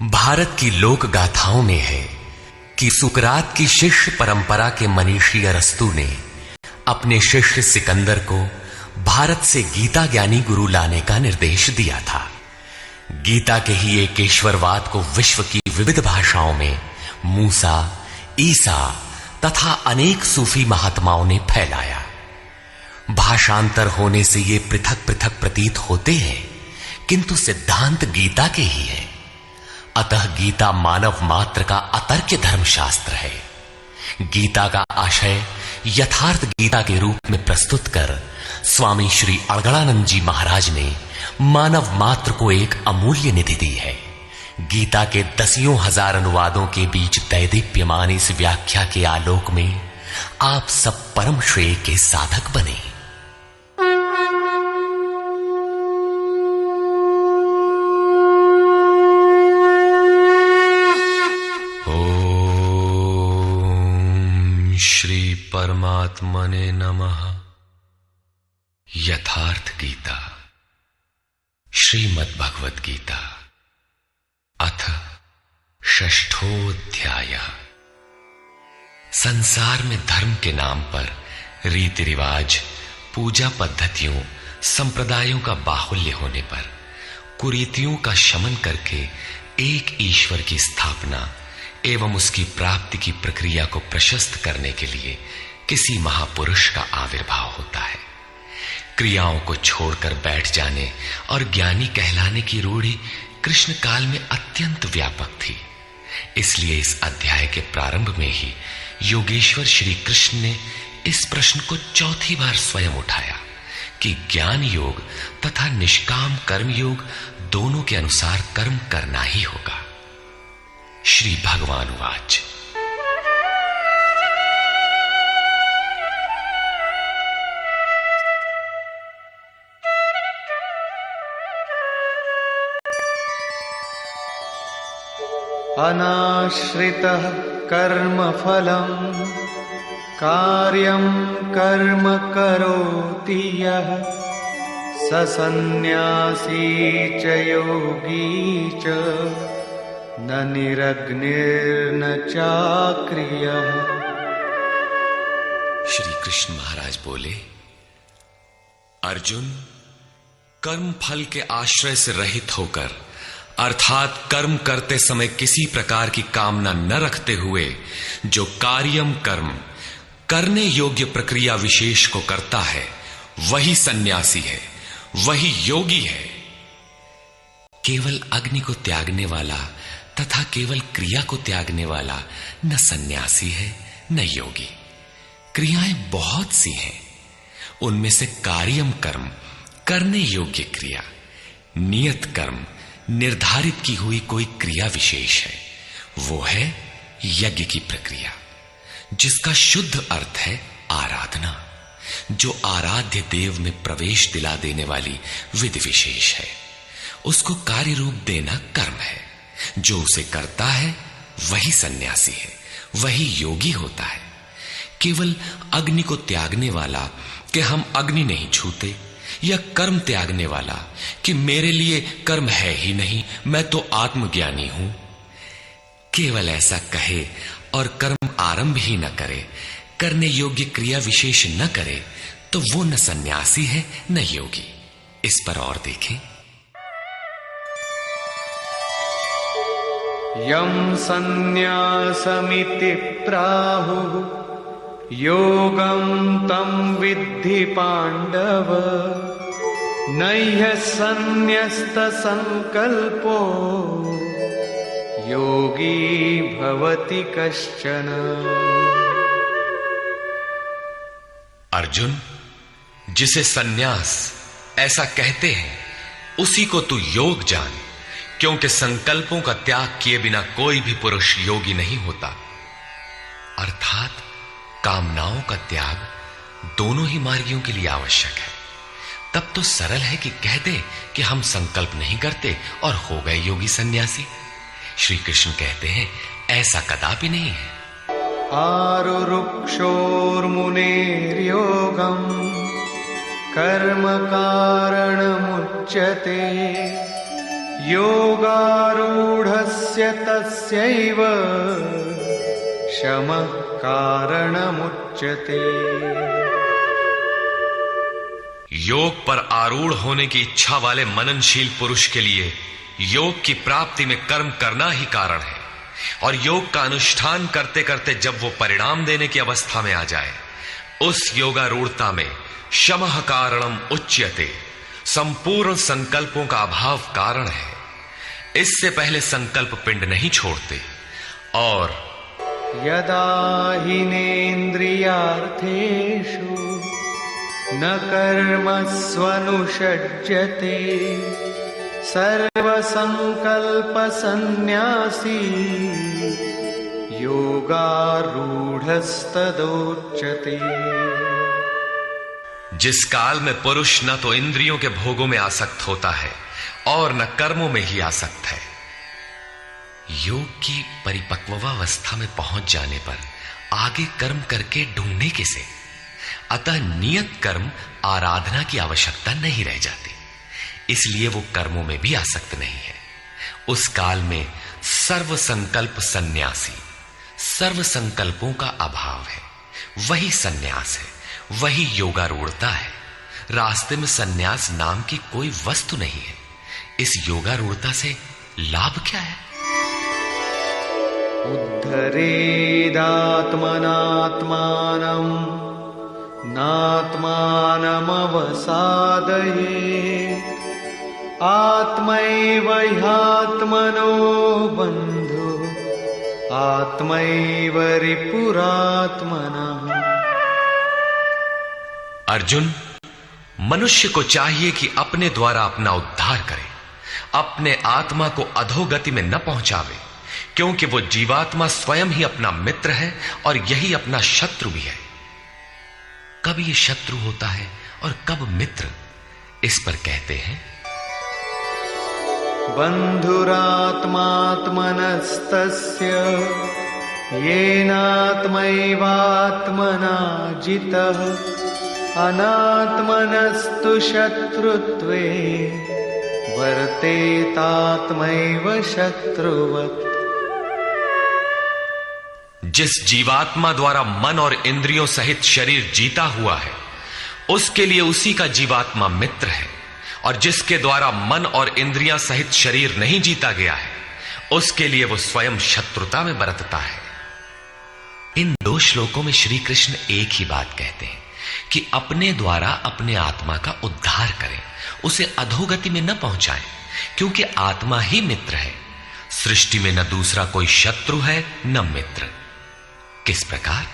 भारत की लोक गाथाओं में है कि सुकरात की शिष्य परंपरा के मनीषी अरस्तु ने अपने शिष्य सिकंदर को भारत से गीता ज्ञानी गुरु लाने का निर्देश दिया था। गीता के ही एक ईश्वरवाद को विश्व की विविध भाषाओं में मूसा, ईसा तथा अनेक सूफी महात्माओं ने फैलाया। भाषांतर होने से ये पृथक पृथक प्रतीत होते हैं, किंतु सिद्धांत गीता के ही है। अतः गीता मानव मात्र का अतर्क्य धर्मशास्त्र है। गीता का आशय यथार्थ गीता के रूप में प्रस्तुत कर स्वामी श्री अड़गड़ानंद जी महाराज ने मानव मात्र को एक अमूल्य निधि दी है। गीता के दसियों हजार अनुवादों के बीच दैदीप्यमान इस व्याख्या के आलोक में आप सब परम श्रेय के साधक बने। श्री परमात्मने नमः। यथार्थ गीता श्रीमद् भगवत गीता अथ षष्ठोऽध्याय। संसार में धर्म के नाम पर रीति रिवाज, पूजा पद्धतियों, संप्रदायों का बाहुल्य होने पर कुरीतियों का शमन करके एक ईश्वर की स्थापना एवं उसकी प्राप्ति की प्रक्रिया को प्रशस्त करने के लिए किसी महापुरुष का आविर्भाव होता है। क्रियाओं को छोड़कर बैठ जाने और ज्ञानी कहलाने की रूढ़ि कृष्ण काल में अत्यंत व्यापक थी। इसलिए इस अध्याय के प्रारंभ में ही योगेश्वर श्री कृष्ण ने इस प्रश्न को चौथी बार स्वयं उठाया कि ज्ञान योग तथा निष्काम कर्म योग दोनों के अनुसार कर्म करना ही होगा। श्री भगवान वाच। अनाश्रितः कर्मफलम् कार्यं कर्म करोति यः स सन्न्यासी च योगी च न निरग्निर्न चाक्रियः। श्री कृष्ण महाराज बोले, अर्जुन, कर्म फल के आश्रय से रहित होकर अर्थात कर्म करते समय किसी प्रकार की कामना न रखते हुए जो कार्यम कर्म करने योग्य प्रक्रिया विशेष को करता है, वही सन्यासी है, वही योगी है। केवल अग्नि को त्यागने वाला तथा केवल क्रिया को त्यागने वाला न सन्यासी है न योगी। क्रियाएं बहुत सी हैं, उनमें से कार्यम कर्म करने योग्य क्रिया, नियत कर्म निर्धारित की हुई कोई क्रिया विशेष है, वो है यज्ञ की प्रक्रिया, जिसका शुद्ध अर्थ है आराधना, जो आराध्य देव में प्रवेश दिला देने वाली विधि विशेष है। उसको कार्य रूप देना कर्म है। जो उसे करता है वही सन्यासी है, वही योगी होता है। केवल अग्नि को त्यागने वाला कि हम अग्नि नहीं छूते, या कर्म त्यागने वाला कि मेरे लिए कर्म है ही नहीं, मैं तो आत्मज्ञानी हूं, केवल ऐसा कहे और कर्म आरंभ ही न करे, करने योग्य क्रिया विशेष न करे, तो वो न सन्यासी है न योगी। इस पर और देखें। यम सन्न्यासमिति प्राहुः योगं तं विद्धि पांडव नह्य सन्न्यस्त संकल्पो योगी भवति कश्चन। अर्जुन, जिसे सन्यास ऐसा कहते हैं उसी को तू योग जान, क्योंकि संकल्पों का त्याग किए बिना कोई भी पुरुष योगी नहीं होता। अर्थात कामनाओं का त्याग दोनों ही मार्गियों के लिए आवश्यक है। तब तो सरल है कि कह दे कि हम संकल्प नहीं करते और हो गए योगी सन्यासी। श्री कृष्ण कहते हैं ऐसा कदापि नहीं है। आरुरुक्षोर्मुनेर्योगं कर्म कारणमुच्यते योगारूढस्य तस्यैव शमः कारणमुच्यते। योग पर आरूढ़ होने की इच्छा वाले मननशील पुरुष के लिए योग की प्राप्ति में कर्म करना ही कारण है, और योग का अनुष्ठान करते करते जब वो परिणाम देने की अवस्था में आ जाए, उस योगारूढ़ता में शमः कारणम उच्यते, संपूर्ण संकल्पों का अभाव कारण है। इससे पहले संकल्प पिंड नहीं छोड़ते। और यदा हिनेन्द्रियार्थेषु न कर्मस्वनुषज्यते सर्वसंकल्पसन्न्यासी योगारूढ़स्तदोच्यते। जिस काल में पुरुष न तो इंद्रियों के भोगों में आसक्त होता है और न कर्मों में ही आसक्त है, योग की परिपक्वावस्था में पहुंच जाने पर आगे कर्म करके ढूंढने किसे। अतः नियत कर्म आराधना की आवश्यकता नहीं रह जाती, इसलिए वो कर्मों में भी आसक्त नहीं है। उस काल में सर्व संकल्प सन्यासी, सर्व संकल्पों का अभाव है, वही सन्यास है, वही योगारूढ़ता है। रास्ते में सन्यास नाम की कोई वस्तु नहीं है। इस योगारूढ़ता से लाभ क्या है? उद्धरेदात्मनात्मानं नात्मानमवसादयेत् आत्मैव ह्यात्मनो बन्धु आत्मैव रिपुरात्मनः। अर्जुन, मनुष्य को चाहिए कि अपने द्वारा अपना उद्धार करे, अपने आत्मा को अधोगति में न पहुंचावे, क्योंकि वो जीवात्मा स्वयं ही अपना मित्र है और यही अपना शत्रु भी है। कब ये शत्रु होता है और कब मित्र, इस पर कहते हैं बन्धुरात्मात्मनस्तस्य येनात्मैवात्मना जितः अनात्मनस्तु शत्रुत्वे वर्तेतात्मैव शत्रुवत्। जिस जीवात्मा द्वारा मन और इंद्रियों सहित शरीर जीता हुआ है, उसके लिए उसी का जीवात्मा मित्र है, और जिसके द्वारा मन और इंद्रियां सहित शरीर नहीं जीता गया है, उसके लिए वो स्वयं शत्रुता में बरतता है। इन दो श्लोकों में श्री कृष्ण एक ही बात कहते हैं कि अपने द्वारा अपने आत्मा का उद्धार करें, उसे अधोगति में न पहुंचाएं, क्योंकि आत्मा ही मित्र है। सृष्टि में न दूसरा कोई शत्रु है न मित्र। किस प्रकार?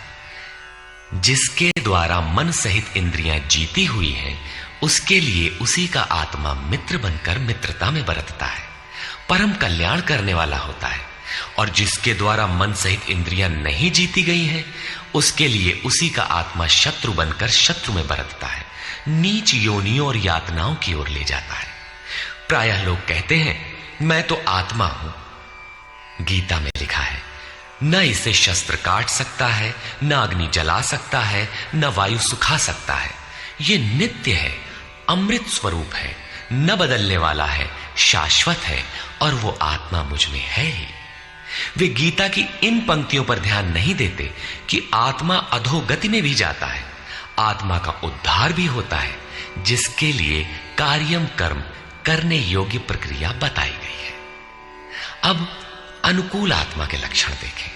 जिसके द्वारा मन सहित इंद्रियां जीती हुई हैं, उसके लिए उसी का आत्मा मित्र बनकर मित्रता में बरतता है, परम कल्याण करने वाला होता है। और जिसके द्वारा मन सहित इंद्रियां नहीं जीती गई हैं, उसके लिए उसी का आत्मा शत्रु बनकर शत्रु में बरतता है, नीच योनियों और यातनाओं की ओर ले जाता है। प्रायः लोग कहते हैं मैं तो आत्मा हूं। गीता में लिखा है, न इसे शस्त्र काट सकता है, न अग्नि जला सकता है, न वायु सुखा सकता है। ये नित्य है, अमृत स्वरूप है, न बदलने वाला है, शाश्वत है, और वो आत्मा मुझ में है ही। वे गीता की इन पंक्तियों पर ध्यान नहीं देते कि आत्मा अधोगति में भी जाता है, आत्मा का उद्धार भी होता है, जिसके लिए कार्यम कर्म करने योग्य प्रक्रिया बताई गई है। अब अनुकूल आत्मा के लक्षण देखें।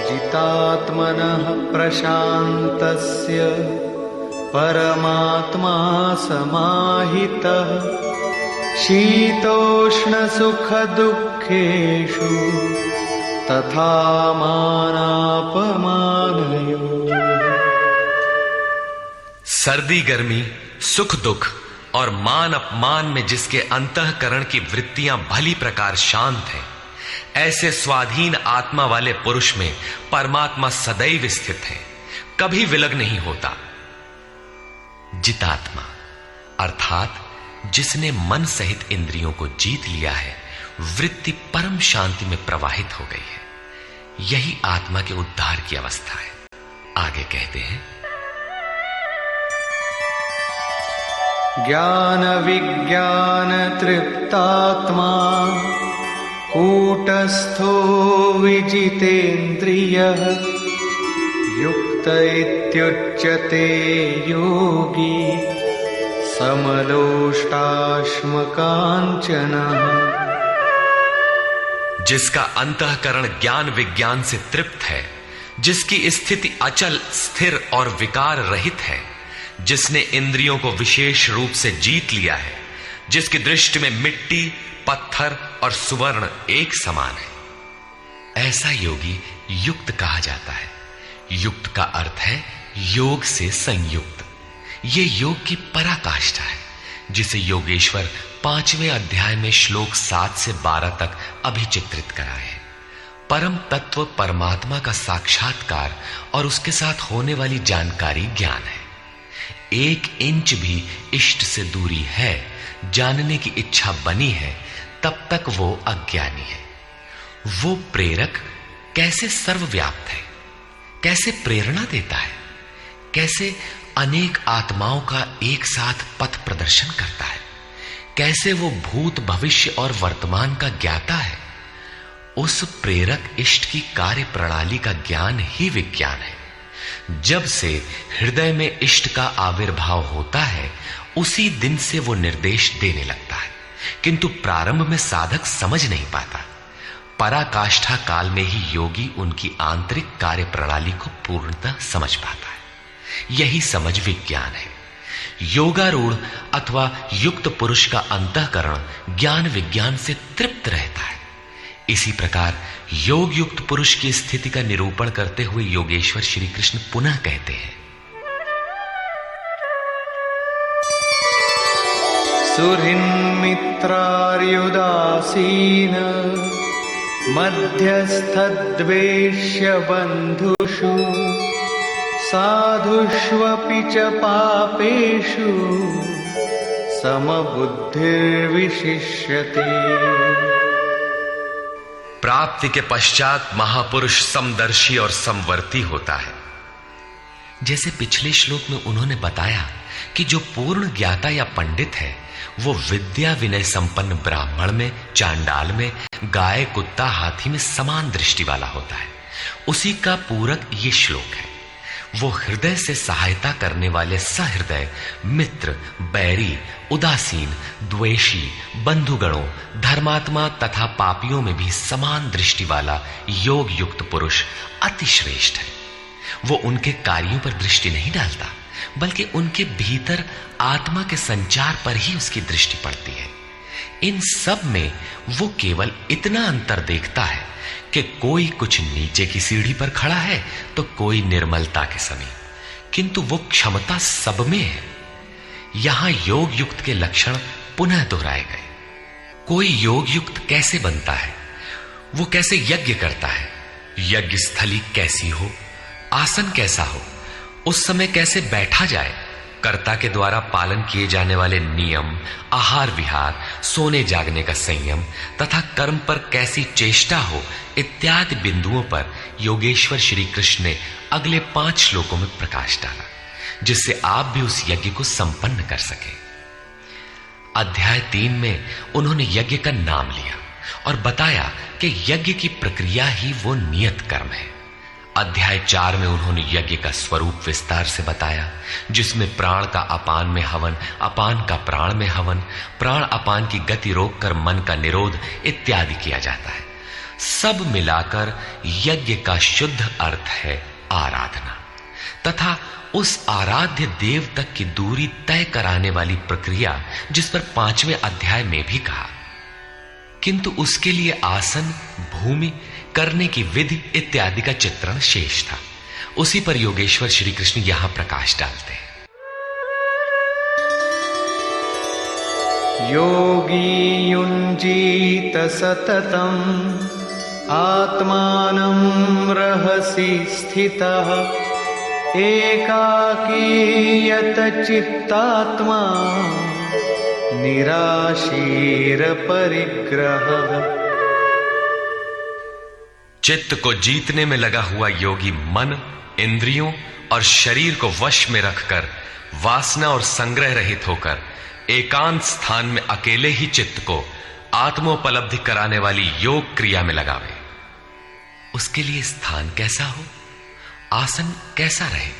जितात्मनः प्रशान्तस्य परमात्मा समाहितः शीतोष्णसुखदुःखेषु तथा मानापमानयोः। सर्दी गर्मी, सुख दुख और मान अपमान में जिसके अंतःकरण की वृत्तियां भली प्रकार शांत हैं, ऐसे स्वाधीन आत्मा वाले पुरुष में परमात्मा सदैव स्थित है, कभी विलग नहीं होता। जितात्मा अर्थात जिसने मन सहित इंद्रियों को जीत लिया है, वृत्ति परम शांति में प्रवाहित हो गई है, यही आत्मा के उद्धार की अवस्था है। आगे कहते हैं, ज्ञान विज्ञान तृप्तात्मा कूटस्थो विजितेन्द्रियः युक्त इत्युच्यते योगी समलोष्टाश्मकाञ्चनः। जिसका अंतःकरण ज्ञान विज्ञान से तृप्त है, जिसकी स्थिति अचल स्थिर और विकार रहित है, जिसने इंद्रियों को विशेष रूप से जीत लिया है, जिसकी दृष्टि में मिट्टी पत्थर और सुवर्ण एक समान है, ऐसा योगी युक्त कहा जाता है। युक्त का अर्थ है योग से संयुक्त। यह योग की पराकाष्ठा है, जिसे योगेश्वर 5वें अध्याय में श्लोक 7 से 12 तक अभिचित्रित कराए हैं। परम तत्व परमात्मा का साक्षात्कार और उसके साथ होने वाली जानकारी ज्ञान है। 1 इंच भी इष्ट से दूरी है, जानने की इच्छा बनी है, तब तक वो अज्ञानी है। वो प्रेरक कैसे सर्वव्याप्त है, कैसे प्रेरणा देता है, कैसे अनेक आत्माओं का एक साथ पथ प्रदर्शन करता है, कैसे वो भूत भविष्य और वर्तमान का ज्ञाता है। उस प्रेरक इष्ट की कार्य प्रणाली का ज्ञान ही विज्ञान है। जब से हृदय में इष्ट का आविर्भाव होता है, उसी दिन से वो निर्देश देने लगता है, किंतु प्रारंभ में साधक समझ नहीं पाता। पराकाष्ठा काल में ही योगी उनकी आंतरिक कार्य प्रणाली को पूर्णतः समझ पाता है। यही समझ विज्ञान है। योगारूढ़ अथवा युक्त पुरुष का अंतःकरण ज्ञान विज्ञान से तृप्त रहता है। इसी प्रकार योग युक्त पुरुष की स्थिति का निरूपण करते हुए योगेश्वर श्री कृष्ण पुनः कहते हैं, सुहृन्मित्रार्युदासीन मध्यस्थद्वेष्य बन्धुषु साधुष्वपि च पापेषु समबुद्धिर्विशिष्यते। प्राप्ति के पश्चात महापुरुष समदर्शी और समवर्ती होता है। जैसे पिछले श्लोक में उन्होंने बताया कि जो पूर्ण ज्ञाता या पंडित है, वो विद्या विनय संपन्न ब्राह्मण में, चांडाल में, गाय कुत्ता हाथी में समान दृष्टि वाला होता है। उसी का पूरक ये श्लोक है। वो हृदय से सहायता करने वाले सहृदय, मित्र, बैरी, उदासीन, द्वेषी, बंधुगणों, धर्मात्मा तथा पापियों में भी समान दृष्टि वाला योग युक्त पुरुष अति श्रेष्ठ है। वो उनके कार्यों पर दृष्टि नहीं डालता, बल्कि उनके भीतर आत्मा के संचार पर ही उसकी दृष्टि पड़ती है। इन सब में वो केवल इतना अंतर देखता है कि कोई कुछ नीचे की सीढ़ी पर खड़ा है तो कोई निर्मलता के समीप, किंतु वो क्षमता सब में है। यहां योग युक्त के लक्षण पुनः दोहराए गए। कोई योग युक्त कैसे बनता है, वो कैसे यज्ञ करता है, यज्ञ स्थली कैसी हो, आसन कैसा हो, उस समय कैसे बैठा जाए, कर्ता के द्वारा पालन किए जाने वाले नियम, आहार विहार, सोने जागने का संयम तथा कर्म पर कैसी चेष्टा हो, इत्यादि बिंदुओं पर योगेश्वर श्री कृष्ण ने अगले 5 श्लोकों में प्रकाश डाला, जिससे आप भी उस यज्ञ को संपन्न कर सके। अध्याय 3 में उन्होंने यज्ञ का नाम लिया और बताया कि यज्ञ की प्रक्रिया ही वो नियत कर्म है। अध्याय 4 में उन्होंने यज्ञ का स्वरूप विस्तार से बताया, जिसमें प्राण का अपान में हवन, अपान का प्राण में हवन, प्राण अपान की गति रोककर मन का निरोध इत्यादि किया जाता है। सब मिलाकर यज्ञ का शुद्ध अर्थ है आराधना, तथा उस आराध्य देव तक की दूरी तय कराने वाली प्रक्रिया, जिस पर 5वें अध्याय में भी कहा। किंतु उसके लिए आसन, भूमि, करने की विधि इत्यादि का चित्रण शेष था। उसी पर योगेश्वर श्री कृष्ण यहां प्रकाश डालते हैं। योगी युञ्जीत सततम् आत्मानं रहसि स्थितः एकाकीयत चित्तात्मा निराशीर परिग्रह। चित्त को जीतने में लगा हुआ योगी मन, इंद्रियों और शरीर को वश में रखकर वासना और संग्रह रहित होकर एकांत स्थान में अकेले ही चित्त को आत्मोपलब्धि कराने वाली योग क्रिया में लगावे। उसके लिए स्थान कैसा हो, आसन कैसा रहे?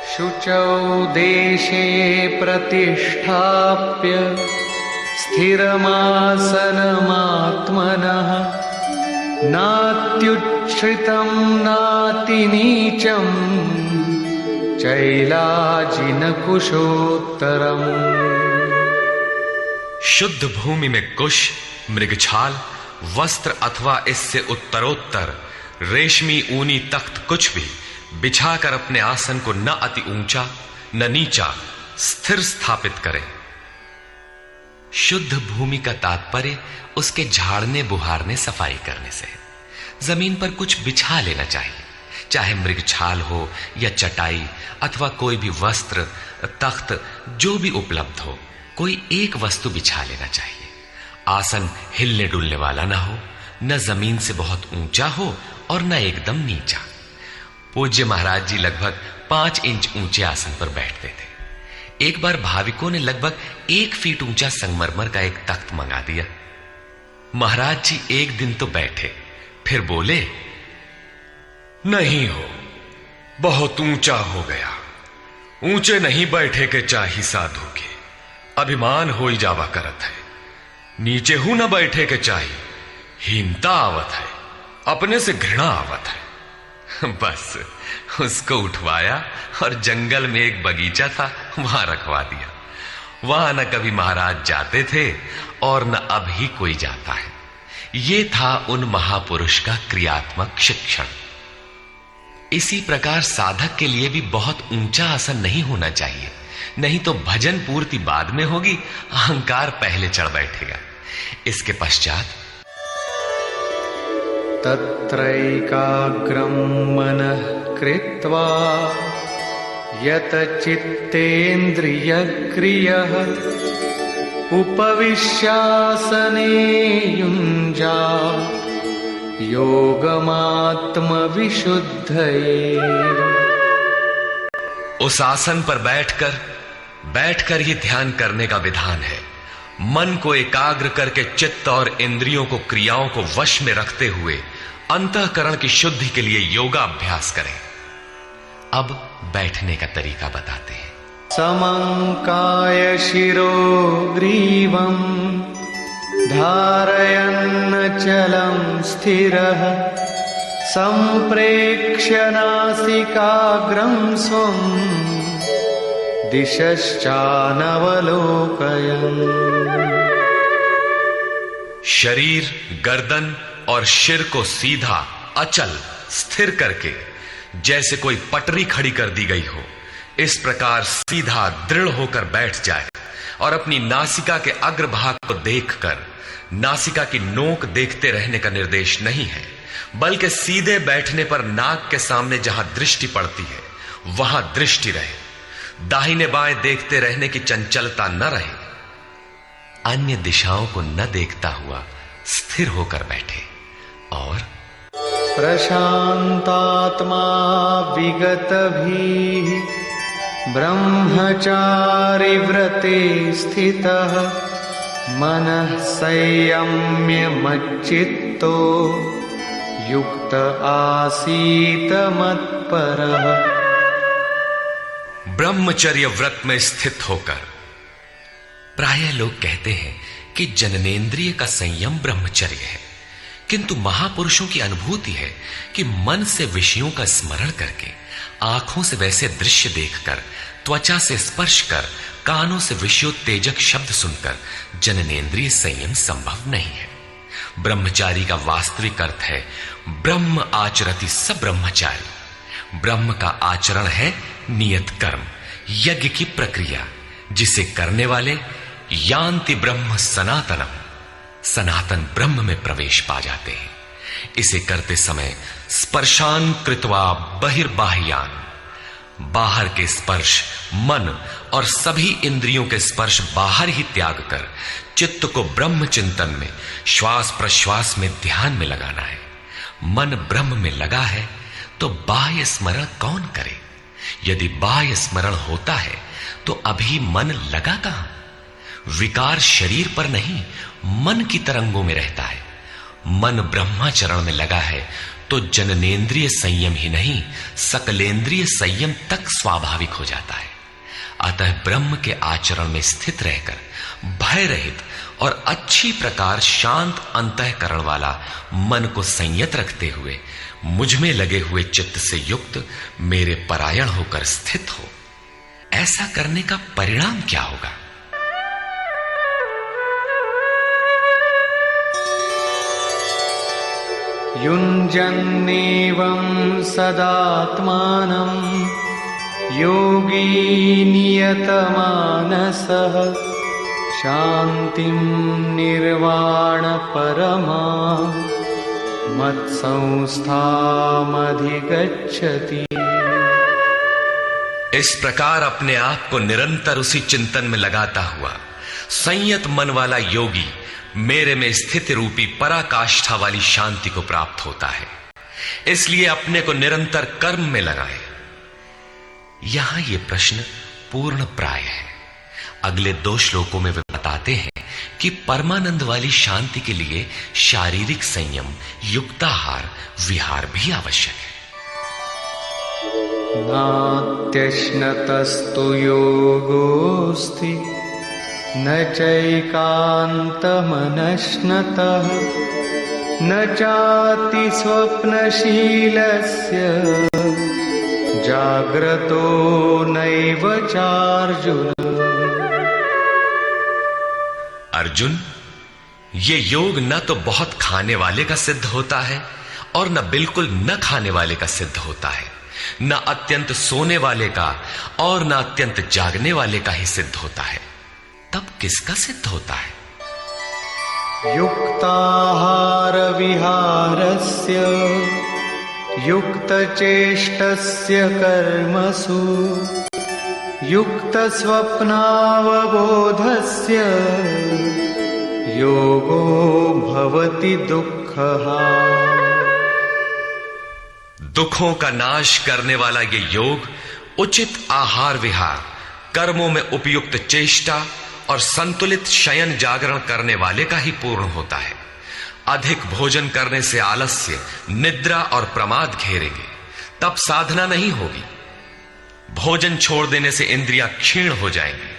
शुचौ देशे प्रतिष्ठाप्य स्थिरमासनमात्मनः नात्युच्छ्रितं नातिनीचं चैलाजिनकुशोत्तरम्। शुद्ध भूमि में कुश, मृगछाल, वस्त्र अथवा इससे उत्तरोत्तर रेशमी ऊनी तख्त कुछ भी बिछाकर अपने आसन को न अति ऊंचा न नीचा स्थिर स्थापित करें। शुद्ध भूमि का तात्पर्य उसके झाड़ने बुहारने सफाई करने से। जमीन पर कुछ बिछा लेना चाहिए, चाहे मृगछाल हो या चटाई अथवा कोई भी वस्त्र, तख्त, जो भी उपलब्ध हो, कोई एक वस्तु बिछा लेना चाहिए। आसन हिलने डुलने वाला ना हो, न जमीन से बहुत ऊंचा हो और न एकदम नीचा। पूज्य महाराज जी लगभग 5 इंच ऊंचे आसन पर बैठते थे। एक बार भाविकों ने लगभग 1 फीट ऊंचा संगमरमर का एक तख्त मंगा दिया। महाराज जी एक दिन तो बैठे, फिर बोले, नहीं हो, बहुत ऊंचा हो गया, ऊंचे नहीं बैठे के चाही साधु के, अभिमान हो ही जावा करत है। नीचे हूं न बैठे के चाही, हीनता आवत है, अपने से घृणा आवत है। बस उसको उठवाया और जंगल में एक बगीचा था, वहां रखवा दिया। वहां न कभी महाराज जाते थे और न अब ही कोई जाता है। ये था उन महापुरुष का क्रियात्मक शिक्षण। इसी प्रकार साधक के लिए भी बहुत ऊंचा आसन नहीं होना चाहिए, नहीं तो भजन पूर्ति बाद में होगी, अहंकार पहले चढ़ बैठेगा। इसके पश्चात तत्रैकाग्रं मनः कृत्वा यत चित्तेन्द्रियक्रियः उपविश्यासने युञ्जात् योगमात्मविशुद्धये। उस आसन पर बैठकर ही ध्यान करने का विधान है। मन को एकाग्र करके चित्त और इंद्रियों को, क्रियाओं को वश में रखते हुए अंतःकरण की शुद्धि के लिए योगाभ्यास करें। अब बैठने का तरीका बताते हैं। समंकाय शिरो ग्रीवं धारयन्नचलं स्थिरः संप्रेक्ष्य नासिकाग्रं स्वं दिशश्चानवलोकयन्। शरीर, गर्दन और सिर को सीधा, अचल, स्थिर करके जैसे कोई पटरी खड़ी कर दी गई हो, इस प्रकार सीधा दृढ़ होकर बैठ जाए और अपनी नासिका के अग्रभाग को देखकर, नासिका की नोक देखते रहने का निर्देश नहीं है, बल्कि सीधे बैठने पर नाक के सामने जहां दृष्टि पड़ती है वहां दृष्टि रहे। दाहिने बाएं देखते रहने की चंचलता न रहे। अन्य दिशाओं को न देखता हुआ स्थिर होकर बैठे और प्रशांतात्मा विगतभीः ब्रह्मचारि व्रते स्थितः मनः संयम्य मच्चित्तो युक्त आसीत मत्परः। ब्रह्मचर्य व्रत में स्थित होकर। प्रायः लोग कहते हैं कि जननेंद्रिय का संयम ब्रह्मचर्य है, किंतु महापुरुषों की अनुभूति है कि मन से विषयों का स्मरण करके, आंखों से वैसे दृश्य देखकर, त्वचा से स्पर्श कर, कानों से विषयोत्तेजक शब्द सुनकर जननेंद्रिय संयम संभव नहीं है। ब्रह्मचारी का वास्तविक अर्थ है ब्रह्म आचरति स ब्रह्मचारी। ब्रह्म का आचरण है नियत कर्म, यज्ञ की प्रक्रिया, जिसे करने वाले यान्ति ब्रह्म सनातनम, सनातन ब्रह्म में प्रवेश पा जाते हैं। इसे करते समय स्पर्शान कृत्वा बहिर्बाह्यान, बाहर के स्पर्श, मन और सभी इंद्रियों के स्पर्श बाहर ही त्याग कर चित्त को ब्रह्म चिंतन में, श्वास प्रश्वास में, ध्यान में लगाना है। मन ब्रह्म में लगा है तो बाह्य स्मरण कौन करे? यदि बाह्य स्मरण होता है तो अभी मन लगा कहां? विकार शरीर पर नहीं, मन की तरंगों में रहता है। मन ब्रह्माचरण में लगा है तो जननेन्द्रिय संयम ही नहीं, सकलेंद्रिय संयम तक स्वाभाविक हो जाता है। अतः ब्रह्म के आचरण में स्थित रहकर भय रहित और अच्छी प्रकार शांत अंतःकरण वाला मन को संयत रखते हुए मुझ में लगे हुए चित्त से युक्त मेरे परायण होकर स्थित हो। ऐसा करने का परिणाम क्या होगा? युञ्जन्नेवं सदात्मानं योगी नियतमानसः शान्तिं निर्वाण परमा मत्संस्थामधिगच्छति। इस प्रकार अपने आप को निरंतर उसी चिंतन में लगाता हुआ संयत मन वाला योगी मेरे में स्थित रूपी पराकाष्ठा वाली शांति को प्राप्त होता है। इसलिए अपने को निरंतर कर्म में लगाए। यहां यह प्रश्न पूर्ण प्राय है। अगले 2 श्लोकों में वे बताते हैं कि परमानंद वाली शांति के लिए शारीरिक संयम, युक्ताहार, विहार भी आवश्यक है। नात्यश्नतस्तु योगोऽस्ति न चैकान्तमनश्नतः न चाति स्वप्नशीलस्य जाग्रतो नैव चार्जुन। अर्जुन, ये योग न तो बहुत खाने वाले का सिद्ध होता है और न बिल्कुल न खाने वाले का सिद्ध होता है, न अत्यंत सोने वाले का और न अत्यंत जागने वाले का ही सिद्ध होता है। तब किसका सिद्ध होता है? युक्ताहार विहारस्य युक्तचेष्टस्य कर्मसु युक्तस्वप्नावबोधस्य योगो भवति दुःखः। दुखों का नाश करने वाला ये योग उचित आहार विहार, कर्मों में उपयुक्त चेष्टा और संतुलित शयन जागरण करने वाले का ही पूर्ण होता है। अधिक भोजन करने से आलस्य, निद्रा और प्रमाद घेरेंगे, तब साधना नहीं होगी। भोजन छोड़ देने से इंद्रियां क्षीण हो जाएंगी,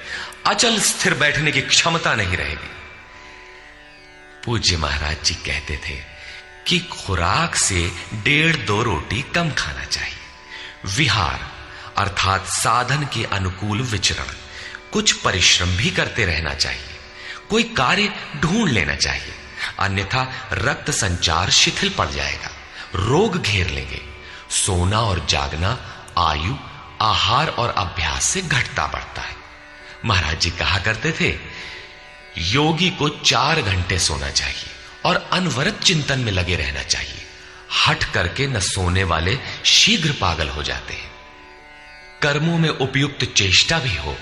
अचल स्थिर बैठने की क्षमता नहीं रहेगी। पूज्य महाराज जी कहते थे कि खुराक से 1.5-2 रोटी कम खाना चाहिए। विहार अर्थात साधन के अनुकूल विचरण, कुछ परिश्रम भी करते रहना चाहिए। कोई कार्य ढूंढ लेना चाहिए, अन्यथा रक्त संचार शिथिल पड़ जाएगा, रोग घेर लेंगे। सोना और जागना आयु, आहार और अभ्यास से घटता बढ़ता है। महाराज जी कहा करते थे, योगी को 4 घंटे सोना चाहिए और अनवरत चिंतन में लगे रहना चाहिए। हट करके न सोने वाले शीघ्र पागल हो जाते हैं। कर्मों में उपयुक्त चेष्टा भी हो,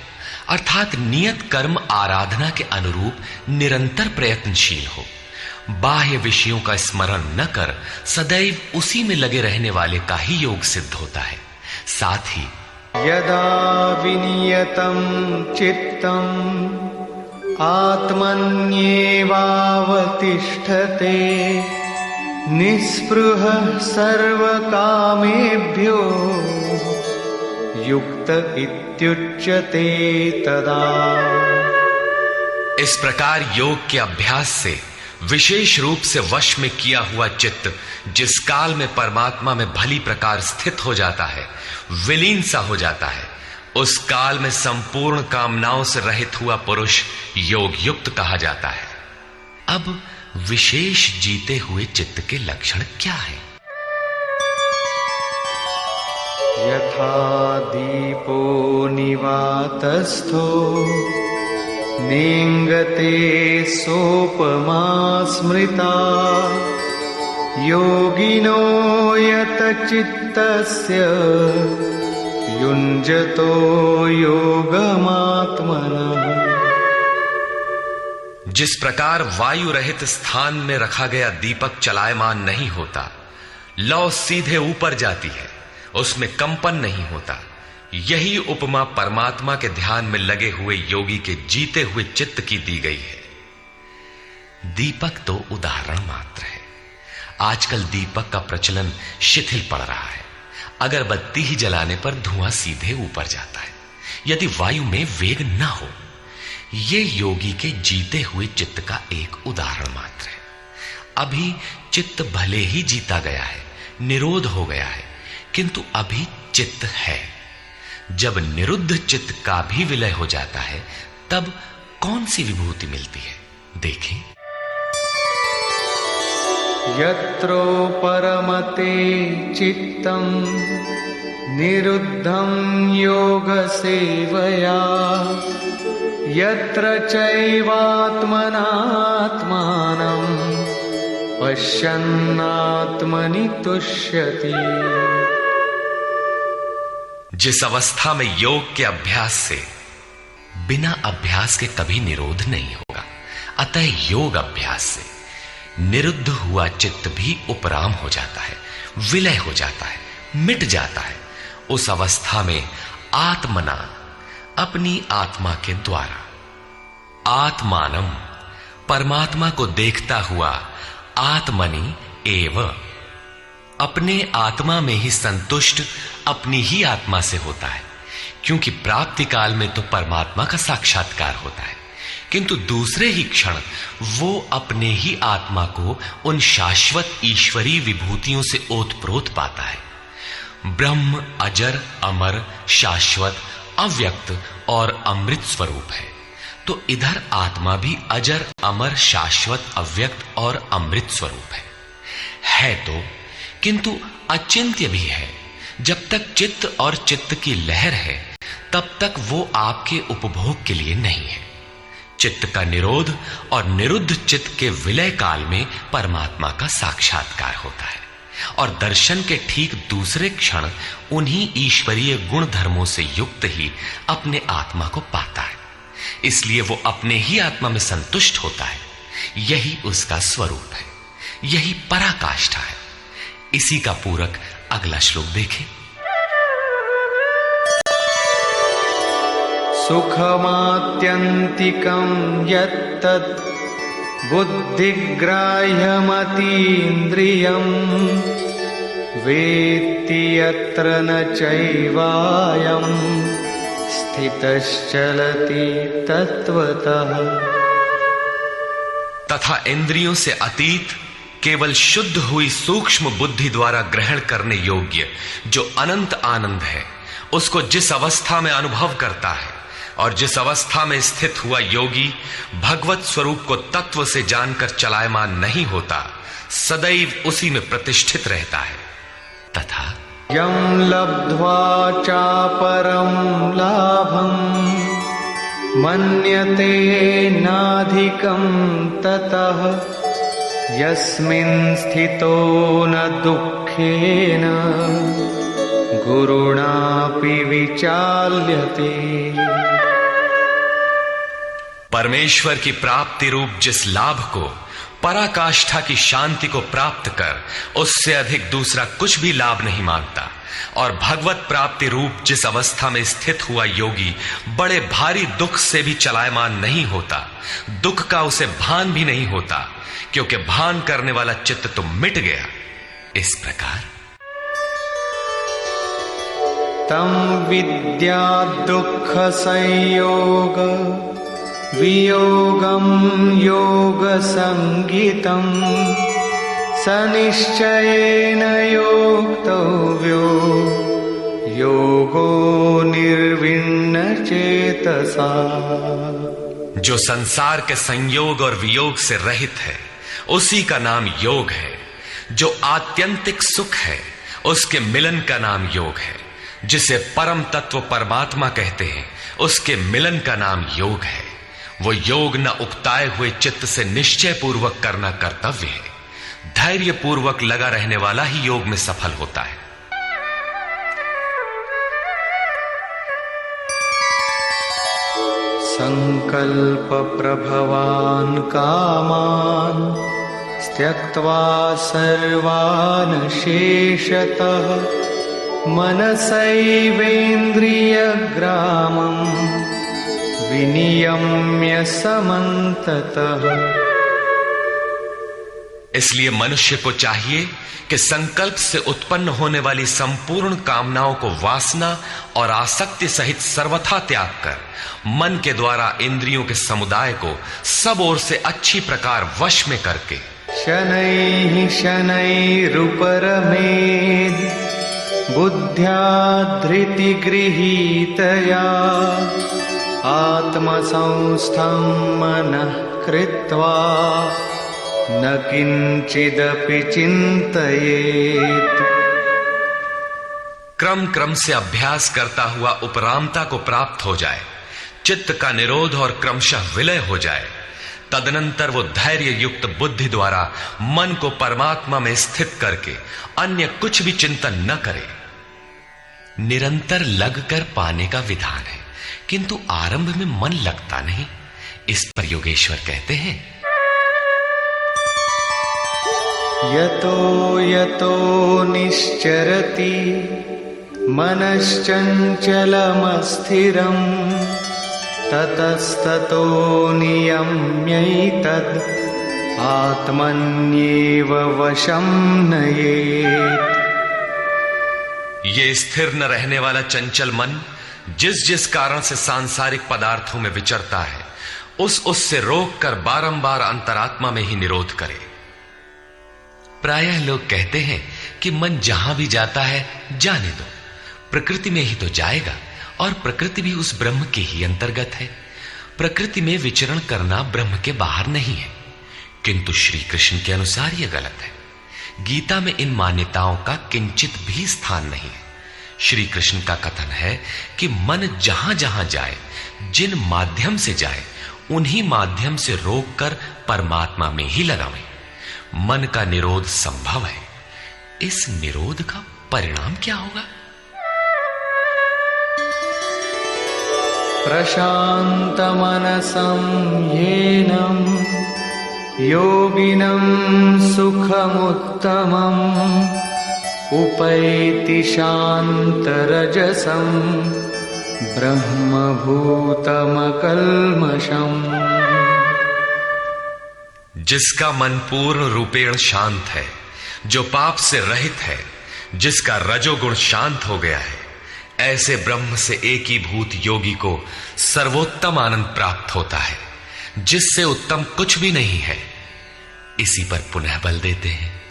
अर्थात नियत कर्म आराधना के अनुरूप निरंतर प्रयत्नशील हो। बाह्य विषयों का स्मरण न कर सदैव उसी में लगे रहने वाले का ही योग सिद्ध होता है। साथ ही यदा विनियतं चित्तम् आत्मन्येवावतिष्ठते निःस्पृहः सर्वकामेभ्यो युक्त इत्युच्यते तदा। इस प्रकार योग के अभ्यास से विशेष रूप से वश में किया हुआ चित्त जिस काल में परमात्मा में भली प्रकार स्थित हो जाता है, विलीन सा हो जाता है, उस काल में संपूर्ण कामनाओं से रहित हुआ पुरुष योग युक्त कहा जाता है। अब विशेष जीते हुए चित्त के लक्षण क्या है? यथा दीपो निवातस्थो नेङ्गते सोपमा स्मृता योगिनो यतचित्तस्य युञ्जतो योगमात्मनः। जिस प्रकार वायु रहित स्थान में रखा गया दीपक चलायमान नहीं होता, लौ सीधे ऊपर जाती है, उसमें कंपन नहीं होता, यही उपमा परमात्मा के ध्यान में लगे हुए योगी के जीते हुए चित्त की दी गई है। दीपक तो उदाहरण मात्र है। आजकल दीपक का प्रचलन शिथिल पड़ रहा है। अगरबत्ती ही जलाने पर धुआं सीधे ऊपर जाता है यदि वायु में वेग न हो। यह योगी के जीते हुए चित्त का एक उदाहरण मात्र है। अभी चित्त भले ही जीता गया है, निरोध हो गया है, किंतु अभी चित्त है। जब निरुद्ध चित्त का भी विलय हो जाता है तब कौन सी विभूति मिलती है, देखें। यत्रो परमते चित्तम निरुद्धं योग सेवया यत्र चैवात्मनात्मानं पश्यन्नात्मनि तुष्यति। जिस अवस्था में योग के अभ्यास से बिना अभ्यास के कभी निरोध नहीं होगा, अतः योग अभ्यास से निरुद्ध हुआ चित्त भी उपराम हो जाता है, विलय हो जाता है, मिट जाता है। उस अवस्था में आत्मना, अपनी आत्मा के द्वारा, आत्मानम, परमात्मा को देखता हुआ, आत्मनि एव, अपने आत्मा में ही संतुष्ट अपनी ही आत्मा से होता है। क्योंकि प्राप्ति काल में तो परमात्मा का साक्षात्कार होता है, किंतु दूसरे ही क्षण वो अपने ही आत्मा को उन शाश्वत ईश्वरीय विभूतियों से ओतप्रोत पाता है। ब्रह्म अजर, अमर, शाश्वत, अव्यक्त और अमृत स्वरूप है। तो इधर आत्मा भी अजर, अमर, शाश्वत, अव्यक्त और अमृत स्वरूप है तो, किंतु अचिंत्य भी है। जब तक चित्त और चित्त की लहर है तब तक वो आपके उपभोग के लिए नहीं है। चित्त का निरोध और निरुद्ध चित्त के विलय काल में परमात्मा का साक्षात्कार होता है और दर्शन के ठीक दूसरे क्षण उन्हीं ईश्वरीय गुण धर्मों से युक्त ही अपने आत्मा को पाता है। इसलिए वो अपने ही आत्मा में संतुष्ट होता है। यही उसका स्वरूप है, यही पराकाष्ठा है। इसी का पूरक अगला श्लोक देखें। सुखमात्यन्तिकं यत्तद् बुद्धिग्राह्यमतीन्द्रियं वेत्ति यत्र न चैवायं स्थितश्चलति तत्वतः। तथा इंद्रियों से अतीत केवल शुद्ध हुई सूक्ष्म बुद्धि द्वारा ग्रहण करने योग्य जो अनंत आनंद है, उसको जिस अवस्था में अनुभव करता है और जिस अवस्था में स्थित हुआ योगी भगवत स्वरूप को तत्व से जानकर चलायमान नहीं होता, सदैव उसी में प्रतिष्ठित रहता है। तथा यं लब्ध्वा चापरं लाभं मन्यते नाधिकं ततः यस्मिन् स्थितो न दुःखेन गुरुणापि विचाल्यते। परमेश्वर की प्राप्ति रूप जिस लाभ को, पराकाष्ठा की शांति को प्राप्त कर उससे अधिक दूसरा कुछ भी लाभ नहीं मांगता, और भगवत प्राप्ति रूप जिस अवस्था में स्थित हुआ योगी बड़े भारी दुख से भी चलायमान नहीं होता, दुख का उसे भान भी नहीं होता, क्योंकि भान करने वाला चित्त तो मिट गया। इस प्रकार तम विद्या दुख संयोग वियोगम योग संगीतम सनिश्चयेन योक्तव्यो योगो निर्विण्ण चेतसा। जो संसार के संयोग और वियोग से रहित है उसी का नाम योग है। जो आत्यंतिक सुख है उसके मिलन का नाम योग है। जिसे परम तत्व परमात्मा कहते हैं उसके मिलन का नाम योग है। वो योग न उकताए हुए चित्त से निश्चय पूर्वक करना कर्तव्य है। धैर्य पूर्वक लगा रहने वाला ही योग में सफल होता है। संकल्प प्रभवान कामान त्यक्त्वा सर्वान् शेषतः मनसैवेन्द्रियग्रामं विनियम्य समन्ततः। इसलिए मनुष्य को चाहिए कि संकल्प से उत्पन्न होने वाली संपूर्ण कामनाओं को वासना और आसक्ति सहित सर्वथा त्याग कर मन के द्वारा इंद्रियों के समुदाय को सब ओर से अच्छी प्रकार वश में करके शनैः शनैरुपरमेद् बुद्ध्या धृतिगृहीतया आत्मसंस्थं मनः कृत्वा न किंचिदपि चिंतयेत्। क्रम क्रम से अभ्यास करता हुआ उपरामता को प्राप्त हो जाए, चित्त का निरोध और क्रमशः विलय हो जाए, तदनंतर वो धैर्य युक्त बुद्धि द्वारा मन को परमात्मा में स्थित करके अन्य कुछ भी चिंतन न करे। निरंतर लगकर पाने का विधान है, किंतु आरंभ में मन लगता नहीं। इस पर योगेश्वर कहते हैं, यतो यतो निश्चरति मनश्चञ्चलमस्थिरम् ततस्ततो नियम्यैतद् आत्मन्येव वशं नयेत्। ये स्थिर न रहने वाला चंचल मन जिस जिस कारण से सांसारिक पदार्थों में विचरता है, उससे रोक कर बारंबार अंतरात्मा में ही निरोध करे। प्रायः लोग कहते हैं कि मन जहां भी जाता है जाने दो, प्रकृति में ही तो जाएगा और प्रकृति भी उस ब्रह्म के ही अंतर्गत है। प्रकृति में विचरण करना ब्रह्म के बाहर नहीं है। किंतु श्री कृष्ण के अनुसार यह गलत है। गीता में इन मान्यताओं का किंचित भी स्थान नहीं है। श्री कृष्ण का कथन है कि मन जहां जहां जाए, जिन माध्यम से जाए, उन्हीं माध्यम से रोककर परमात्मा में ही लगावें। मन का निरोध संभव है। इस निरोध का परिणाम क्या होगा? प्रशान्तमनसं येनं योगिनं सुखमुत्तमम् उपैति शान्तरजसं ब्रह्मभूतमकल्मषम्। जिसका मन पूर्ण रूपेण शांत है, जो पाप से रहित है, जिसका रजोगुण शांत हो गया है, ऐसे ब्रह्म से एकीभूत योगी को सर्वोत्तम आनंद प्राप्त होता है, जिससे उत्तम कुछ भी नहीं है। इसी पर पुनः बल देते हैं,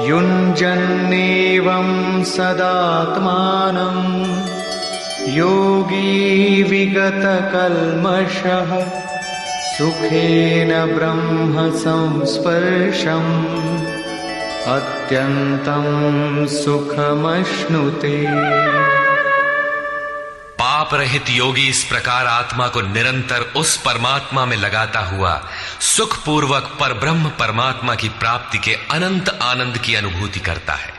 युञ्जन्नेवं सदात्मानं योगी विगतकल्मषः सुखेन ब्रह्म संस्पर्शम् अत्यंतं सुखमश्नुते। पाप रहित योगी इस प्रकार आत्मा को निरंतर उस परमात्मा में लगाता हुआ सुखपूर्वक परब्रह्म परमात्मा की प्राप्ति के अनंत आनंद की अनुभूति करता है।